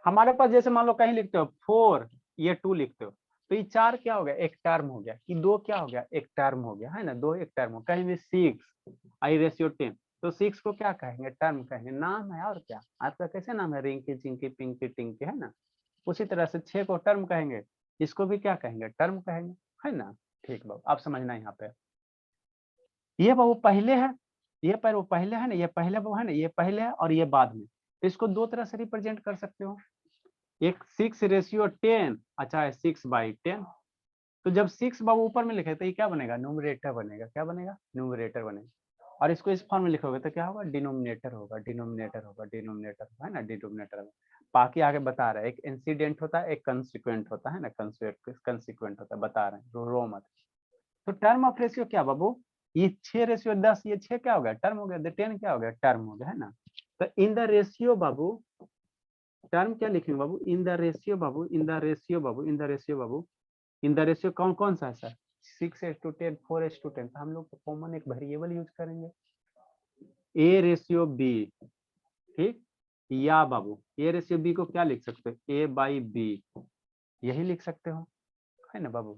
हमारे पास जैसे मान लो कहीं लिखते हो 4, ये 2 लिखते हो, तो ये 4 क्या हो गया? एक टर्म हो गया। ये 2 क्या हो गया? एक टर्म हो गया, है ना, 2 एक टर्म हो। कहीं भी 6 I/10, तो 6 को क्या कहेंगे? टर्म कहेंगे, नाम है और क्या। आपका कैसे नाम है? रिंकी, चिंकी, पिंकी, टिंकी, है ना। उसी तरह से 6 को टर्म कहेंगे, इसको भी क्या कहेंगे? टर्म कहेंगे, है ना। ठीक बाबू, आप समझना यहाँ पे, ये बाबू पहले है, ये पर वो पहले है ना, ये पहले वो है ना, ये पहले है और ये बाद में। इसको 2 तरह से रिप्रेजेंट कर सकते हो, एक 6:10, अच्छा है 6/10, तो जब 6 बाबू ऊपर में लिखे तो ये क्या बनेगा, न्यूमरेटर बनेगा। क्या बनेगा, न्यूमरेटर बनेगा। और इसको इस फॉर्म में लिखोगे तो क्या होगा, डिनोमिनेटर होगा, डिनोमिनेटर होगा, डिनोमिनेटर है ना, डिनोमिनेटर। बाकी आगे बता रहे हैं, एक इंसिडेंट होता है, एक कंसिक्वेंट होता है ना, कंसिक्वेंट होता है, बता रहे हैं, रो मत। तो टर्म ऑफ रेशियो क्या बाबू, ये 6 रेशियो 10, ये 6 क्या हो गया, टर्म हो गया, 10 क्या हो गया, टर्म हो गया, है ना। तो इन द रेशियो बाबू, टर्म क्या लिखेंगे बाबू, इन द रेशियो बाबू, इन द रेशियो बाबू, इन द रेशियो बाबू, इन द रेशियो कौन कौन सा है सर, 6:10, 4:10। हम लोग कॉमन एक वेरिएबल यूज करेंगे, ए रेशियो बी, ठीक। या बाबू ए रेशियो बी को क्या लिख सकते हो, ए बाई बी, यही लिख सकते हो, है ना बाबू।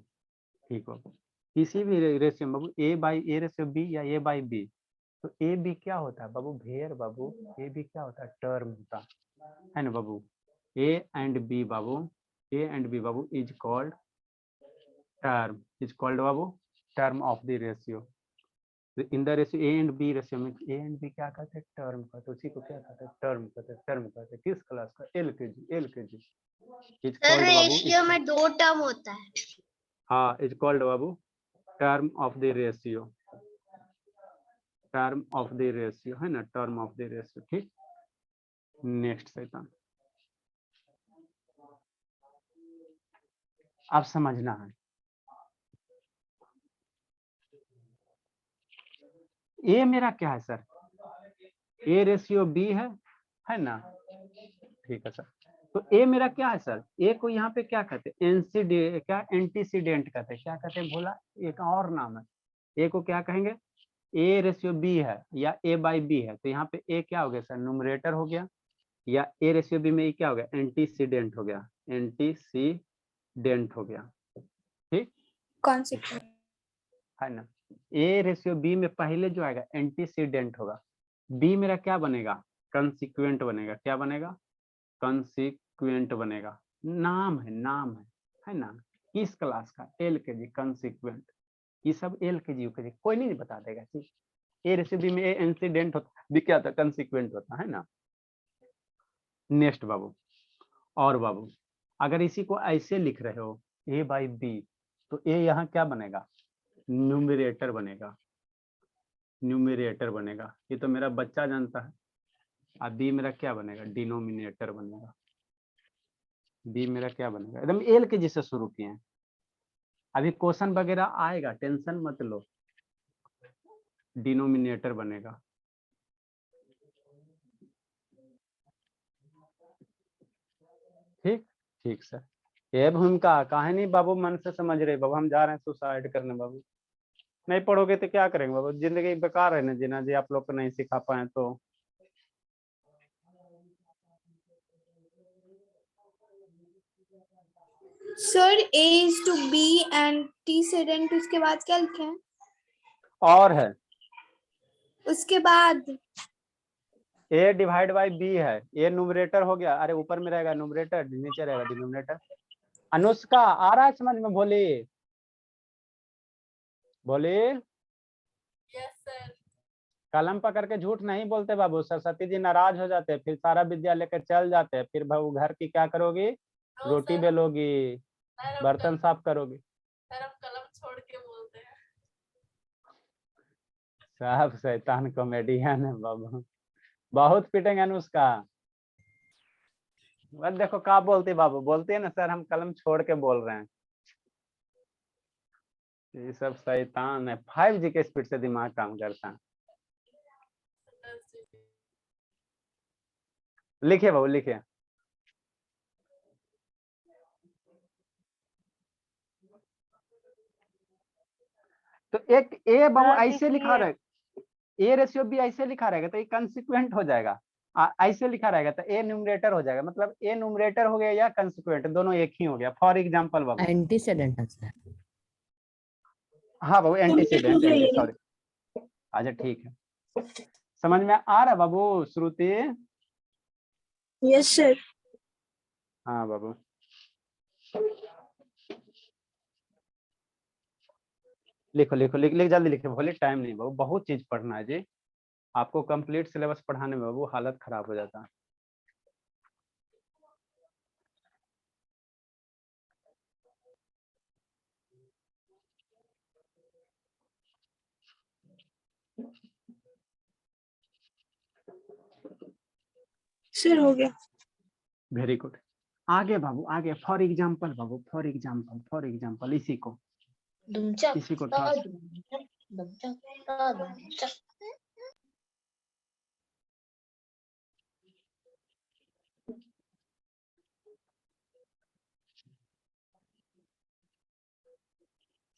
ठीक बाबू, किसी भी रेशियो में बाबू ए रेशियो बी या ए बाई बी, तो ए बी क्या होता है बाबू, भेयर बाबू, ए बी क्या होता है, टर्म होता है ना बाबू। ए एंड बी बाबू, ए एंड बी बाबू is called term, is called बाबू term of the ratio. In the ratio A and B ratio में ए एंड बी क्या कहते हैं, टर्म कहते हैं, उसी को क्या कहते हैं, टर्म कहते हैं, टर्म कहते हैं। किस क्लास का, LKG, LKG is sir called Babu, ratio में 2 टर्म होता है। हाँ इज कॉल्ड बाबू term of the ratio, term of the ratio है ना, टर्म ऑफ द रेशियो, ठीक। नेक्स्ट शैतान, आप समझना है, ए मेरा क्या है सर, ए रेशियो बी है ना, ठीक है सर। तो ए मेरा क्या है सर, ए को यहाँ पे क्या कहते हैं, एंसीडेंट, क्या एंटीसीडेंट कहते हैं, क्या कहते हैं भोला, एक और नाम है, ए को क्या कहेंगे, ए रेशियो बी है या ए बाई बी है, तो यहाँ पे ए क्या हो गया सर, न्यूमरेटर हो गया, या ए रेशियो बी में क्या हो गया, एंटीसीडेंट हो गया, एंटीसीडेंट हो गया, ठीक कॉन्सिक्वेंट। है ना। ए रेशियो बी में पहले जो आएगा एंटीसीडेंट होगा, बी मेरा क्या बनेगा, कंसिक्वेंट बनेगा, क्या बनेगा, कंसिक्वेंट बनेगा। नाम है, नाम है ना, किस क्लास का, एलकेजी, कंसिक्वेंट। ये सब एलकेजी यूकेजी कोई नहीं बता देगा, ठीक। ए रेशियो बी में ए इंसिडेंट होता, बी क्या होता, कंसिक्वेंट होता है ना। नेक्स्ट बाबू, और बाबू अगर इसी को ऐसे लिख रहे हो ए बाई बी, तो ए यहाँ क्या बनेगा, न्यूमरेटर बनेगा, न्यूमरेटर बनेगा, ये तो मेरा बच्चा जानता है। अब बी मेरा क्या बनेगा, डिनोमिनेटर बनेगा, बी मेरा क्या बनेगा, एकदम एल के जिससे शुरू किए हैं। अभी क्वेश्चन वगैरह आएगा, टेंशन मत लो, डिनोमिनेटर बनेगा, ठीक ठीक सर। ये भूमिका काहे नहीं बाबू मन से समझ रहे बाबू, हम जा रहे हैं सुसाइड करने बाबू, नहीं पढ़ोगे तो क्या करेंगे बाबू, जिंदगी बेकार है ना जीना जी, आप लोग को नहीं सिखा पाए तो। Sir A is to B and T उसके बाद क्या लिखे हैं, और है उसके बाद ए डिवाइड बाई बी है, ए न्यूमरेटर हो गया, अरे ऊपर में रहेगा न्यूमरेटर, नीचे रहेगा डिनोमिनेटर। अनुष्का आ रहा है समझ में, बोली बोली। Yes sir. कलम पकड़ के झूठ नहीं बोलते बाबू, सरस्वती जी नाराज हो जाते हैं, फिर सारा विद्या लेकर चल जाते हैं, फिर बहू घर की क्या करोगी, रोटी सर। बेलोगी, सर अब बर्तन साफ करोगी। सर अब कलम छोड़ के बोलते हैं। सब शैतान कॉमेडियन है बाबू, बहुत पिटेंगे अनुष्का। बस देखो क्या बोलती बाबू, बोलती है ना सर हम कलम छोड़ के बोल रहे हैं, ये सब शैतान है, 5G के स्पीड से दिमाग काम करता है। लिखिए बाबू लिखिए, तो एक ए बाबू ऐसे लिखा रहेगा, ए रेशियो बी ऐसे लिखा रहेगा तो ये कंसिक्वेंट हो जाएगा, ऐसे लिखा रहेगा तो ए न्यूमरेटर हो जाएगा, मतलब ए न्यूमरेटर हो गया या कंसिक्वेंट, दोनों एक ही हो गया। फॉर एग्जांपल बाबू, एंटीसीडेंट है सर। हाँ बाबू एंटीसीडेंट, सॉरी, अच्छा ठीक है, समझ में आ रहा बाबू श्रुति। Yes sir. हाँ बाबू, लिखो लिखो लिख लिख जल्दी लिखो, बोले टाइम नहीं बाबू, बहुत चीज पढ़ना है जी, आपको कंप्लीट सिलेबस पढ़ाने में बाबू हालत खराब हो जाता है। सर हो गया। Very good. आगे बाबू आगे, for example Babu, for example इसी को थोड़ा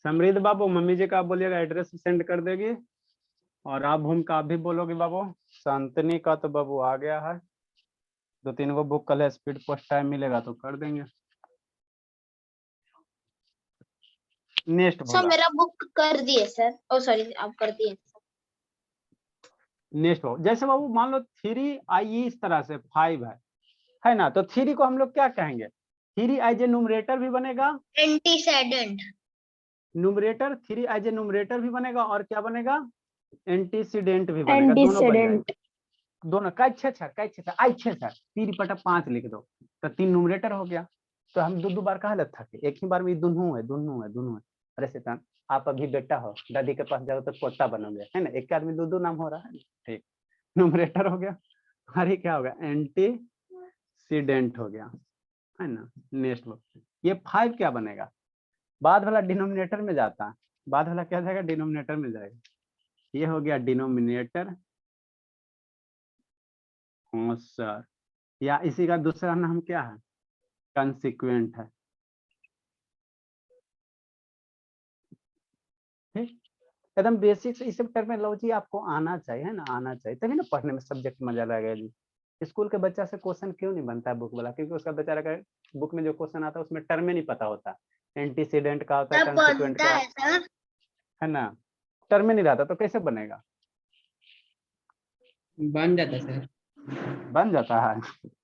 समृद्ध बाबू, मम्मी जी का आप बोलिएगा एड्रेस सेंड कर देगी, और आप भूम का आप भी बोलोगे बाबू। शांतनी का तो बाबू आ गया है, 2-3 वो बुक कल है, स्पीड पोस्ट टाइम मिलेगा तो कर देंगे। नेक्स्ट सर भोला, मेरा बुक कर दिए सर। ओ सॉरी आप कर दिए। नेक्स्ट बाबू, जैसे बाबू मान लो 3i इस तरह से 5 है ना, तो 3 को हम लोग क्या कहेंगे, 3i न्यूमरेटर भी बनेगा, एंटीसेडेंट न्यूमरेटर 3i न्यूमरेटर भी बनेगा, और क्या बनेगा, एंटीसीडेंट भी बनेगा, दोनों बन जाएगा, दोनों का 6 आई 6 सर 3/5 लिख दो, तो 3 न्यूमरेटर हो गया। तो हम दो बार कहा लगता है, एक ही बार में दोनों है। अरे शैतान, आप अभी बेटा हो, दादी के पास जाओ तो पोता बनोगे, है ना, एक आदमी दो नाम हो रहा है, ठीक, न्यूमरेटर हो गया, और ये क्या हो गया, एंटीसीडेंट हो गया, है ना। नेक्स्ट ये 5 क्या बनेगा, बाद वाला डिनोमिनेटर में जाता है, बाद वाला क्या जाएगा, डिनोमिनेटर में जाएगा, ये हो गया डिनोमिनेटर। हाँ सर, या इसी का दूसरा नाम क्या है, कंसिक्वेंट है, ठीक, एकदम बेसिक से इस सब टर्मिनोलॉजी आपको आना चाहिए, है ना, आना चाहिए, तभी ना पढ़ने में सब्जेक्ट मजा लगेगा जी। स्कूल के बच्चा से क्वेश्चन क्यों नहीं बनता है बुक वाला, क्योंकि उसका बेचारा का बुक में जो क्वेश्चन आता है उसमें टर्म नहीं पता होता, एंटीसीडेंट का होता है, सब कंसिक्वेंट बनता का, है सर। है ना, टर्म नहीं रहता तो कैसे बनेगा, बन जाता सर। बन जाता है,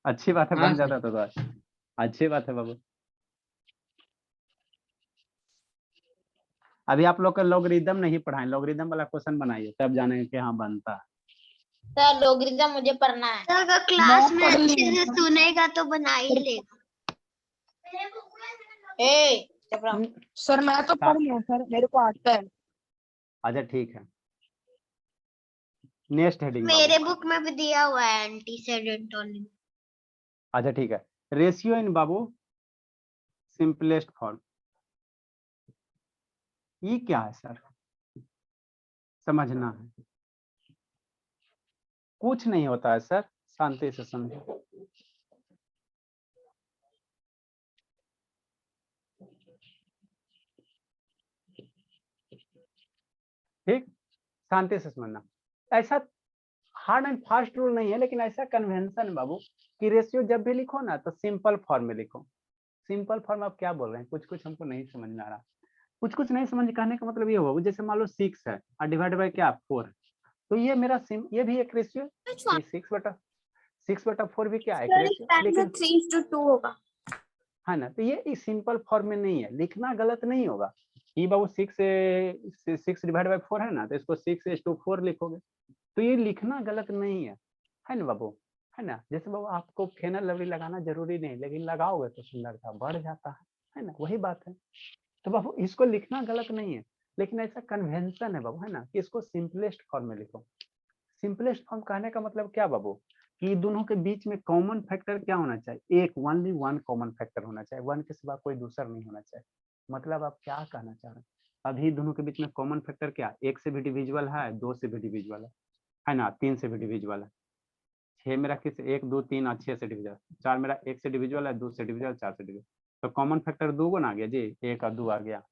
अच्छी बात है, हाँ बन सर। जाता तो अच्छी बात है बाबू। अभी आप लोग का लॉगरिदम नहीं पढ़ाए, लॉगरिदम वाला क्वेश्चन बनाइए तब जानेंगे कि हाँ बनता है। सर लोगरिथम मुझे पढ़ना है। सर अगर क्लास में अच्छे से सुनेगा तो बना ही लेगा। ए चुप रहो। सर मैं तो पढ़ लिया सर, मेरे को आता है। अच्छा ठीक है, नेक्स्ट हेडिंग मेरे बुक में भी दिया हुआ है एंटीसेडेंट ओनली। अच्छा ठीक है, ratio in Babu simplest form, ये क्या है सर, समझना है, कुछ नहीं होता है सर, शांति से समझो। ठीक, शांति से समझना, ऐसा हार्ड एंड फास्ट रूल नहीं है, लेकिन ऐसा कन्वेंशन है बाबू कि रेशियो जब भी लिखो ना तो सिंपल फॉर्म में लिखो। सिंपल फॉर्म आप क्या बोल रहे हैं, कुछ हमको नहीं समझ में आ रहा, कुछ नहीं समझ, कहने का मतलब ये होगा, जैसे मान लो 6 है और डिवाइड बाय क्या 4 है, तो ये मेरा ये भी एक रेशियो, 6/4 भी क्या है, एक रेशियो, लेकिन 3:2 होगा। है ना, तो ये सिंपल फॉर्म में नहीं है, लिखना गलत नहीं होगा, ये बाबू 6 डिवाइड बाय 4 है ना, तो इसको 6:4 लिखोगे, तो ये लिखना गलत नहीं है ना बाबू, है ना। जैसे बाबू आपको फेनल लवली लगाना जरूरी नहीं, लेकिन लगाओगे तो सुंदरता बढ़ जाता है ना, वही बात है। तो बाबू इसको लिखना गलत नहीं है, लेकिन ऐसा कन्वेंशन है बाबू, है ना, कि इसको सिंपलेस्ट फॉर्म में लिखो। सिंपलेस्ट फॉर्म कहने का मतलब क्या बाबू, कि दोनों के बीच में कॉमन फैक्टर क्या होना चाहिए, एक ओनली वन कॉमन फैक्टर होना चाहिए, वन के सिवा कोई दूसरा नहीं होना चाहिए। मतलब आप क्या कहना चाह रहे हैं, अभी दोनों के बीच में कॉमन फैक्टर क्या, 1 से भी डिविजिबल है, 2 से भी डिविजिबल है ना, 3 से भी डिविजिबल है, 6 मेरा किस 1 2 3 और 6 से डिविजिबल, 4 मेरा 1 से डिविजिबल है, 2 से डिविजिबल, 4 से डिविजिबल, तो कॉमन फैक्टर 2 गुना आ गया जी, 1 और 2 आ गया,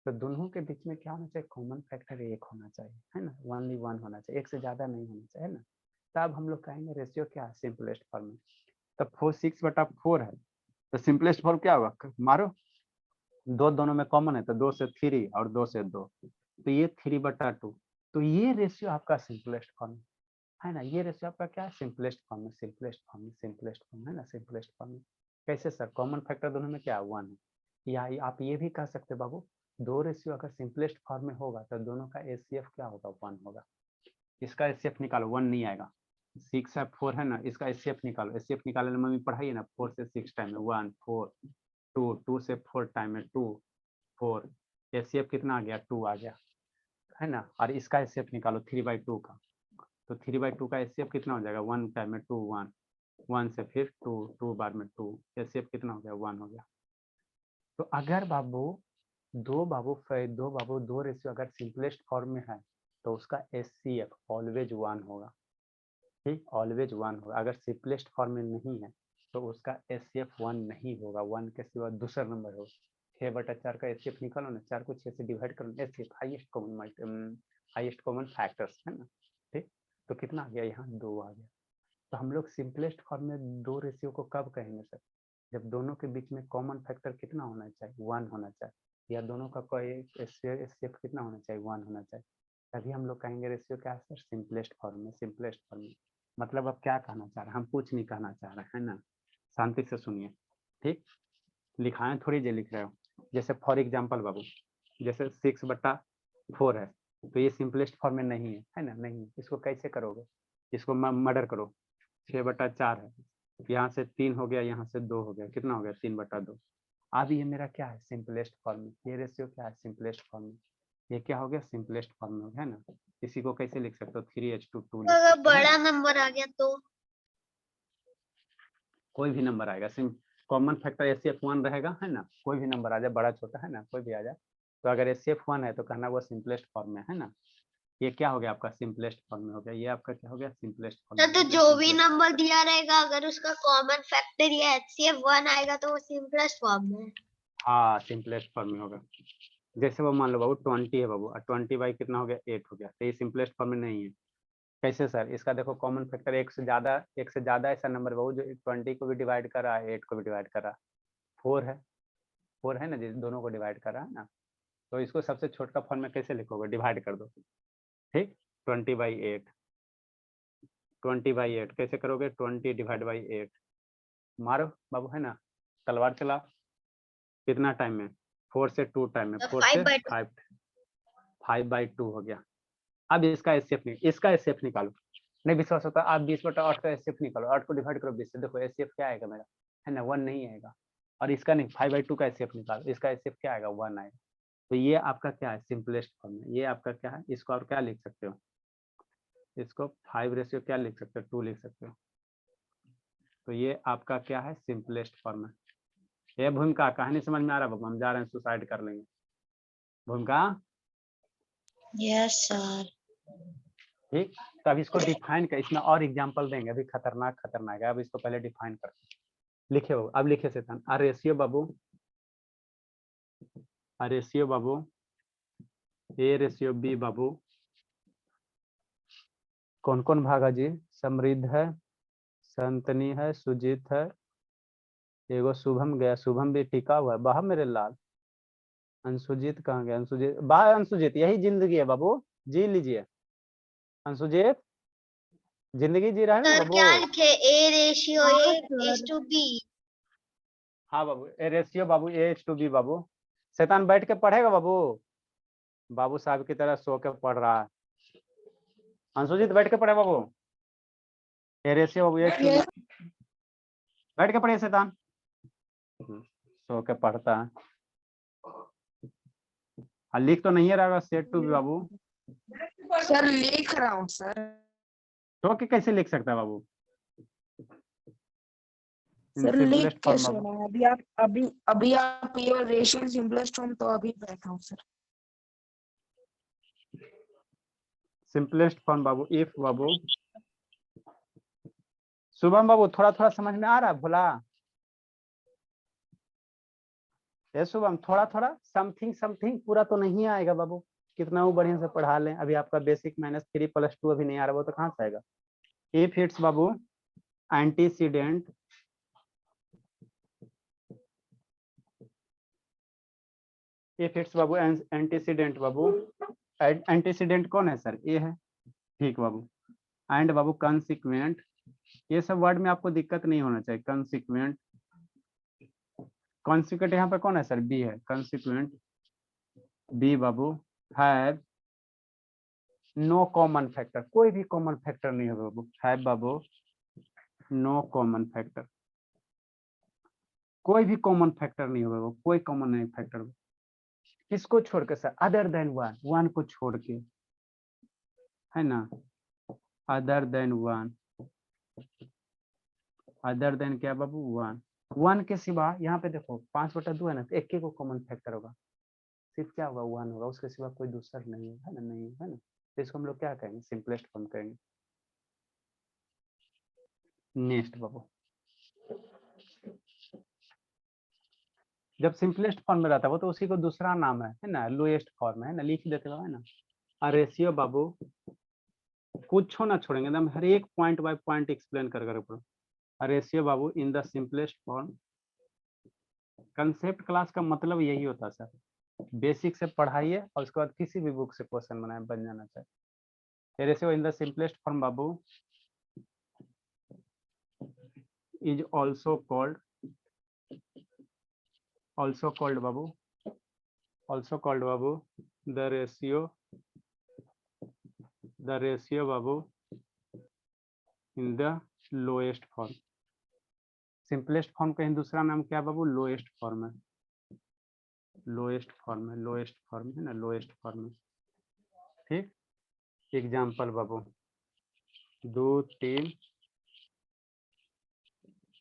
तो दोनों के बीच में क्या होना चाहिए, कॉमन फैक्टर 1 होना चाहिए, है ना, ओनली वन होना चाहिए, एक से ज्यादा नहीं होना चाहिए, है ना। तब हम लोग कहेंगे रेशियो क्या है, सिंपलेस्ट फॉर्म में। तो 6/4 है, तो सिंपलेस्ट फॉर्म क्या होगा, मारो, दोनों में कॉमन है, तो 2 से 3 और 2 से 2, तो ये 3/2, तो ये रेशियो आपका सिंपलेस्ट फॉर्म है ना, ये रेशियो आपका क्या है, सिंपलेस्ट फॉर्म में, सिंपलेस्ट फॉर्म में, सिंपलेस्ट फॉर्म है ना, सिंपलेस्ट फॉर्म में। कैसे सर, कॉमन फैक्टर दोनों में क्या है, 1 है, या आप ये भी कह सकते बाबू, दो रेशियो अगर सिंपलेस्ट फॉर्म में होगा तो दोनों का एचसीएफ क्या होगा, 1 होगा। इसका एचसीएफ निकालो, 1 नहीं आएगा, 6 है 4 है ना, इसका एचसीएफ निकालो, एचसीएफ निकालने में मम्मी पढ़ाइए ना, 4 से 6 टाइम में 1 4 2 2 से 4 टाइम में 2 4, एचसीएफ कितना आ गया, 2 आ गया, है ना, और इसका एचसीएफ निकालो 3/2 का, तो 3/2 का एचसीएफ कितना हो जाएगा, 1 टाइम में 2 1, 1 से फिर 2, 2 बार में 2, एचसीएफ कितना हो गया, 1 हो गया। तो अगर बाबू दो रेशियो अगर सिंपलेस्ट फॉर्म में है तो उसका एचसीएफ ऑलवेज 1 होगा, ठीक, ऑलवेज 1 होगा। अगर सिंपलेस्ट फॉर्म में नहीं है तो उसका एचसीएफ 1 नहीं होगा, 1 के सिवा दूसरा नंबर होगा। 6/4 का एचसीएफ निकालो ना, 4 को 6 से डिवाइड करो, एचसीएफ हाईएस्ट कॉमन फैक्टर्स है ना, ठीक। तो कितना आ गया, यहाँ 2 आ गया। तो हम लोग सिंपलेस्ट फॉर्म में दो रेशियो को कब कहेंगे सर, जब दोनों के बीच में कॉमन फैक्टर कितना होना चाहिए, 1 होना चाहिए, या दोनों का कोई एचसीएफ कितना होना चाहिए, 1 होना चाहिए, तभी हम लोग कहेंगे रेशियो क्या है सर, सिंपलेस्ट फॉर्म में। सिंपलेस्ट फॉर्म में मतलब अब क्या कहना चाह रहे हैं, हम कुछ नहीं कहना चाह रहे हैं ना, शांति से सुनिए, ठीक। लिखाएं थोड़ी जे लिख रहे हो, जैसे फॉर एग्जाम्पल बाबू, जैसे 6/4 है, तो ये सिंपलेस्ट फॉर्म में नहीं है ना, नहीं, इसको कैसे करोगे, इसको मर्डर करो, 6/4 है, यहाँ से 3 हो गया, यहाँ से 2 हो गया, कितना हो गया, 3/2। अब ये मेरा क्या है, सिंपलेस्ट फॉर्म में, ये रेशियो क्या है, सिंपलेस्ट फॉर्म में, ये क्या हो गया, सिंपलेस्ट फॉर्म में है ना। इसी को कैसे लिख सकते हो, 3:2 लिख अगर सकते हो, बड़ा नंबर आ गया तो कोई भी नंबर आएगा, कॉमन फैक्टर एचसीएफ 1 रहेगा, है ना, कोई भी नंबर आ जाए, बड़ा छोटा है ना, कोई भी आ जाए, तो अगर एचसीएफ 1 है तो कहना वो सिंपलेस्ट फॉर्म में है ना। ये क्या हो गया आपका, सिंपलेस्ट फॉर्म में हो गया, ये आपका क्या हो गया, सिंपलेस्ट फॉर्म में। तो जो भी नंबर दिया रहेगा अगर उसका कॉमन फैक्टर या एचसीएफ 1 आएगा तो वो सिंपलेस्ट फॉर्म में है। हाँ, सिंपलेस्ट फॉर्म में होगा। जैसे वो मान लो बाबू 20 है बाबू, और 20 बाई कितना हो गया, 8 हो गया, तो ये सिंपलेस्ट फॉर्म में नहीं है। कैसे सर, इसका देखो कॉमन फैक्टर एक से ज्यादा ऐसा नंबर बाबू जो 20 को भी डिवाइड कर रहा है, 8 को भी डिवाइड कर रहा है, 4 है ना, जिस दोनों को डिवाइड कर रहा है ना, तो इसको सबसे छोटा फॉर्म में कैसे लिखोगे, डिवाइड कर दो, ठीक, 20/8, 20/8 कैसे करोगे, 20 डिवाइड बाई 8, मारो बाबू है ना, तलवार चला, कितना टाइम में, 4 से 2 टाइम में, 4 से 5/2 हो गया। अब इसका एचसीएफ निकालो, नहीं विश्वास होता आप 20/8 का एचसीएफ निकालो, 8 को डिवाइड करो 20 से, देखो एचसीएफ क्या आएगा मेरा, है ना, 1 नहीं आएगा। और इसका नहीं, 5/2 का एचसीएफ निकालो, इसका एचसीएफ क्या आएगा, 1 आएगा। तो ये आपका क्या है, सिंपलेस्ट फॉर्म में, ये आपका क्या है, इसको और क्या लिख सकते हो, इसको 5 रेशियो क्या लिख सकते हो, 2 लिख सकते हो। तो ये आपका क्या है, सिंपलेस्ट फॉर्म है। ये भूमिका कहानी समझ में आ रहा है, हम जा रहे हैं सुसाइड कर लेंगे, भूमिका, यस सर। ठीक। तो अब इसको डिफाइन कर, इसमें और एग्जांपल देंगे, अभी खतरनाक है, अब इसको पहले डिफाइन करते हैं। लिखे बाबू, अब लिखे शैतान, अ रेशियो बाबू ए रेशियो बी बाबू, कौन कौन भागा जी, समृद्ध है, संतनी है, सुजीत है, एगो शुभम गया, शुभम भी टिका हुआ है, बाहर मेरे लाल, अंशुजीत कहाँ गया, अंशुजीत बाहर, अंशुजीत यही जिंदगी है बाबू, जी लीजिए, अंशुजीत जिंदगी जी रहा है ना सर बाबू। क्या लिखे, ए रेशियो A to B। हाँ बाबू, ए रेशियो बाबू A/B बाबू, शैतान बैठ के पढ़ेगा बाबू साहब की तरह सो के पढ़ रहा है, अंशुजीत बैठ के पढ़े बाबू, ए रेशियो बाबू A/B, बैठ के पढ़े शैतान, सो के पढ़ता है, लिख तो नहीं रहा सेट टू बी बाबू, सर लिख रहा हूँ सर। तो के कैसे लिख सकता है बाबू, सर लिख सिंपलेस्ट के फॉर्म बाबू, सुना, अभी आप ये रेशियो सिंपलेस्ट फॉर्म तो अभी बैठा हूँ सर। सिंपलेस्ट फॉर्म बाबू, इफ बाबू, शुभम बाबू थोड़ा थोड़ा समझ में आ रहा है, भोला ये शुभम, थोड़ा थोड़ा समथिंग पूरा तो नहीं आएगा बाबू, कितना वो बढ़िया से पढ़ा लें, अभी आपका बेसिक -3 + 2 अभी नहीं आ रहा, वो तो कहाँ से आएगा। If it's Babu antecedent, if it's Babu antecedent Babu, antecedent कौन है सर, ये है, ठीक बाबू, एंड बाबू कंसिक्वेंट, ये सब वर्ड में आपको दिक्कत नहीं होना चाहिए, कंसिक्वेंट, कॉन्सिक्वेंट यहाँ पे कौन है सर, बी है, कंसिक्वेंट बी बाबू, हैव नो कॉमन फैक्टर, कोई भी कॉमन फैक्टर नहीं होगा बाबू, हैव बाबू नो कॉमन फैक्टर, कोई भी कॉमन फैक्टर नहीं होगा, कोई कॉमन नहीं फैक्टर, किसको छोड़ के sir? Other than one, one को छोड़ के, है ना, other than one, other than क्या बाबू? वन, वन के सिवा यहाँ पे देखो 5/2 है ना, तो एक को कॉमन फैक्टर होगा, सिर्फ क्या होगा? वन होगा, उसके सिवा कोई दूसरा नहीं है ना, नहीं है ना, तो इसको हम लोग क्या कहेंगे? सिंपलेस्ट फॉर्म कहेंगे। नेक्स्ट बाबू, जब सिंपलेस्ट फॉर्म में रहता है वो तो उसी को दूसरा नाम है ना, लोएस्ट फॉर्म है ना, लिख देते हो, है ना। रेशियो बाबू कुछ ना छोड़ेंगे, एकदम हर एक पॉइंट बाय पॉइंट एक्सप्लेन कर ऊपर। रेशियो बाबू in the simplest form, concept class का मतलब यही होता है सर, बेसिक से पढ़ाइए और उसके बाद किसी भी बुक से क्वेश्चन बनाए, बन जाना चाहिए। Ratio in the simplest form Babu is also called Babu, also called babu the ratio babu in the lowest form। Simplest form का दूसरा नाम क्या बाबू? लोएस्ट फॉर्म है, लोएस्ट फॉर्म है, लोएस्ट फॉर्म है ना, लोएस्ट फॉर्म है। ठीक, एग्जाम्पल बाबू 2-3,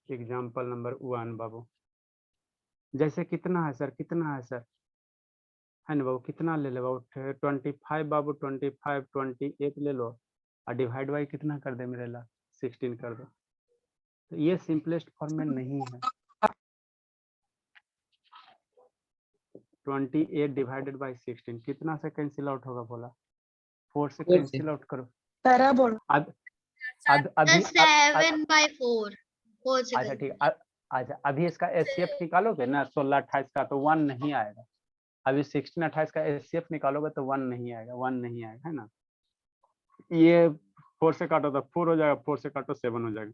एग्जाम्पल नंबर 1 बाबू, जैसे कितना है सर? कितना है सर? है ना बाबू, कितना ले लो बाबू? 25 बाबू, 25 28 ले लो और डिवाइड बाई कितना कर दे मेरे ला? 16 कर दो। तो ये सिंपलेस्ट फॉर्म में नहीं है। 28 डिवाइडेड बाई 16 कितना से कैंसिल आउट होगा? बोला 4 से 4 से। कैंसिल आउट करो। पैरा बोल। अभी 7/4 अच्छा ठीक, अच्छा अभी इसका एचसीएफ निकालोगे ना 16-28 का, तो 1 नहीं आएगा। अभी 16-28 का एचसीएफ निकालोगे तो 1 नहीं आएगा, 1 नहीं आएगा, है ना। ये 4 से काटो तो 4 हो जाएगा, 4 से काटो 7 हो जाएगा,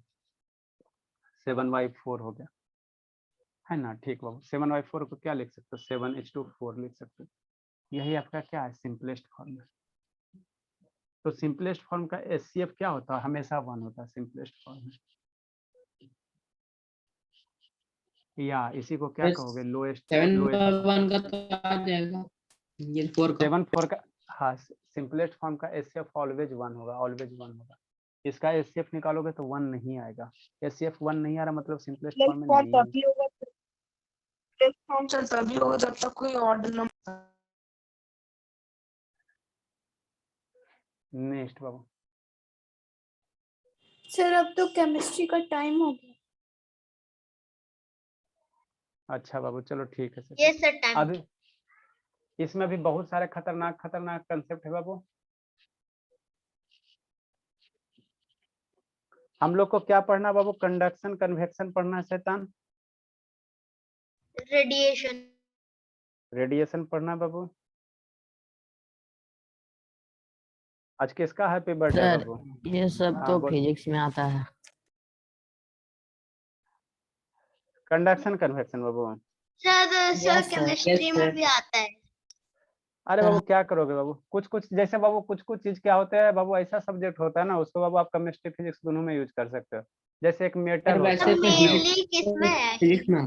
7/4 हो गया, है ना। ठीक बाबू, 7/4 को क्या लिख सकते हो? 7/4 लिख सकते हो। यही आपका क्या है? सिंपलेस्ट फॉर्म है। तो सिंपलेस्ट फॉर्म का एचसीएफ क्या होता है? हमेशा 1 होता है सिंपलेस्ट फॉर्म में। या इसी को क्या Yes, कहोगे? लोएस्ट 7/1 का तो आ जाएगा, ये 4 का 7/4 का। हाँ, सिंपलेस्ट फॉर्म का एचसीएफ ऑलवेज 1 होगा, ऑलवेज 1 होगा। इसका एचसीएफ निकालोगे तो 1 नहीं आएगा। एचसीएफ 1 नहीं आ रहा मतलब सिंपलेस्ट फॉर्म में नहीं है। तभी होगा, प्लेटफॉर्म से तभी होगा जब तक कोई ऑर्डर नंबर। नेक्स्ट बाबू, सर अब तो केमिस्ट्री का टाइम हो गया। अच्छा बाबू चलो ठीक है सर। ये सर टाइम। अभी इसमें भी बहुत सारे खतरनाक खतरनाक कंसेप्ट है बाबू। हम लोग को क्या पढ़ना बाबू? कंडक्शन कन्वेक्शन पढ़ना है शैतान। रेडिएशन। रेडिएशन पढ़ना है बाबू। आज किसका हैप्पी बर्थडे सर बाबू? ये सब हाँ, तो बोल। फिजिक्स में आता है। कंडक्शन कन्वेक्शन बाबू। Sir Yes, sir. केमिस्ट्री में भी आता है। अरे सर बाबू क्या करोगे बाबू? कुछ कुछ जैसे बाबू कुछ कुछ चीज क्या होता है बाबू, ऐसा सब्जेक्ट होता है ना, उसको बाबू आप केमिस्ट्री फिजिक्स दोनों में यूज कर सकते हो। जैसे एक मेटल सर होता वैसे है तो मेनली किसमें है? फिजिक्स में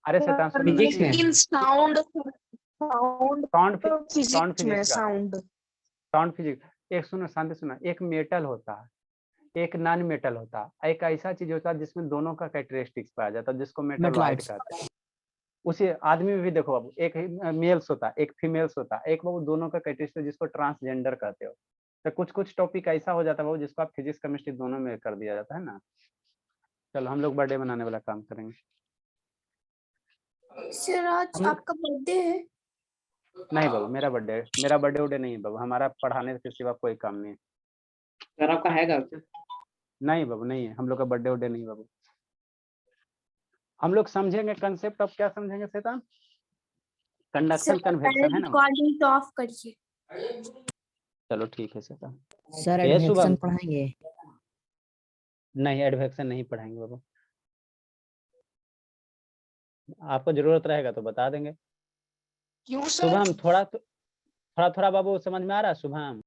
अरे शैतान सुनो ना, फिजिक्स में। इन साउंड साउंड साउंड फिजिक्स में फिजिक्स का, साउंड। Sound physics. एक सुनो, शांति सुनो, एक मेटल होता है, एक नॉन मेटल होता है, एक ऐसा चीज होता है जिसमें दोनों का कैरेक्टरिस्टिक्स पाया जाता है, जिसको मेटलॉइड Metalloids. कहते हैं। उसी आदमी में भी देखो बाबू, एक मेल्स होता है, एक फीमेल्स होता है, एक बाबू दोनों का कैरेक्टरिस्टिक जिसको ट्रांसजेंडर कहते हो। तो कुछ कुछ टॉपिक ऐसा हो जाता है बाबू जिसको आप फिजिक्स केमिस्ट्री दोनों में कर दिया जाता है ना। चलो हम लोग बर्थडे मनाने वाला काम करेंगे। सर आज आपका बर्थडे है? नहीं बाबू, मेरा बर्थडे उडे नहीं है बाबू, हमारा पढ़ाने के सिवा कोई काम नहीं है। सर आपका हैगा? नहीं बाबू नहीं है, हम लोग का बर्थडे उडे नहीं बाबू। हम लोग समझेंगे कंसेप्ट। अब क्या समझेंगे शैतान? कंडक्शन कन्वेक्शन है ना। रिकॉर्डिंग तो ऑफ करिए। चलो ठीक है शैतान। सर ए, एडवेक्शन शुभम। पढ़ाएंगे? नहीं, एडवेक्शन नहीं पढ़ाएंगे बाबू। आपको जरूरत रहेगा तो बता देंगे। क्यों सर? शुभम थोड़ा थोड़ा बाबू समझ में आ रहा है शुभम?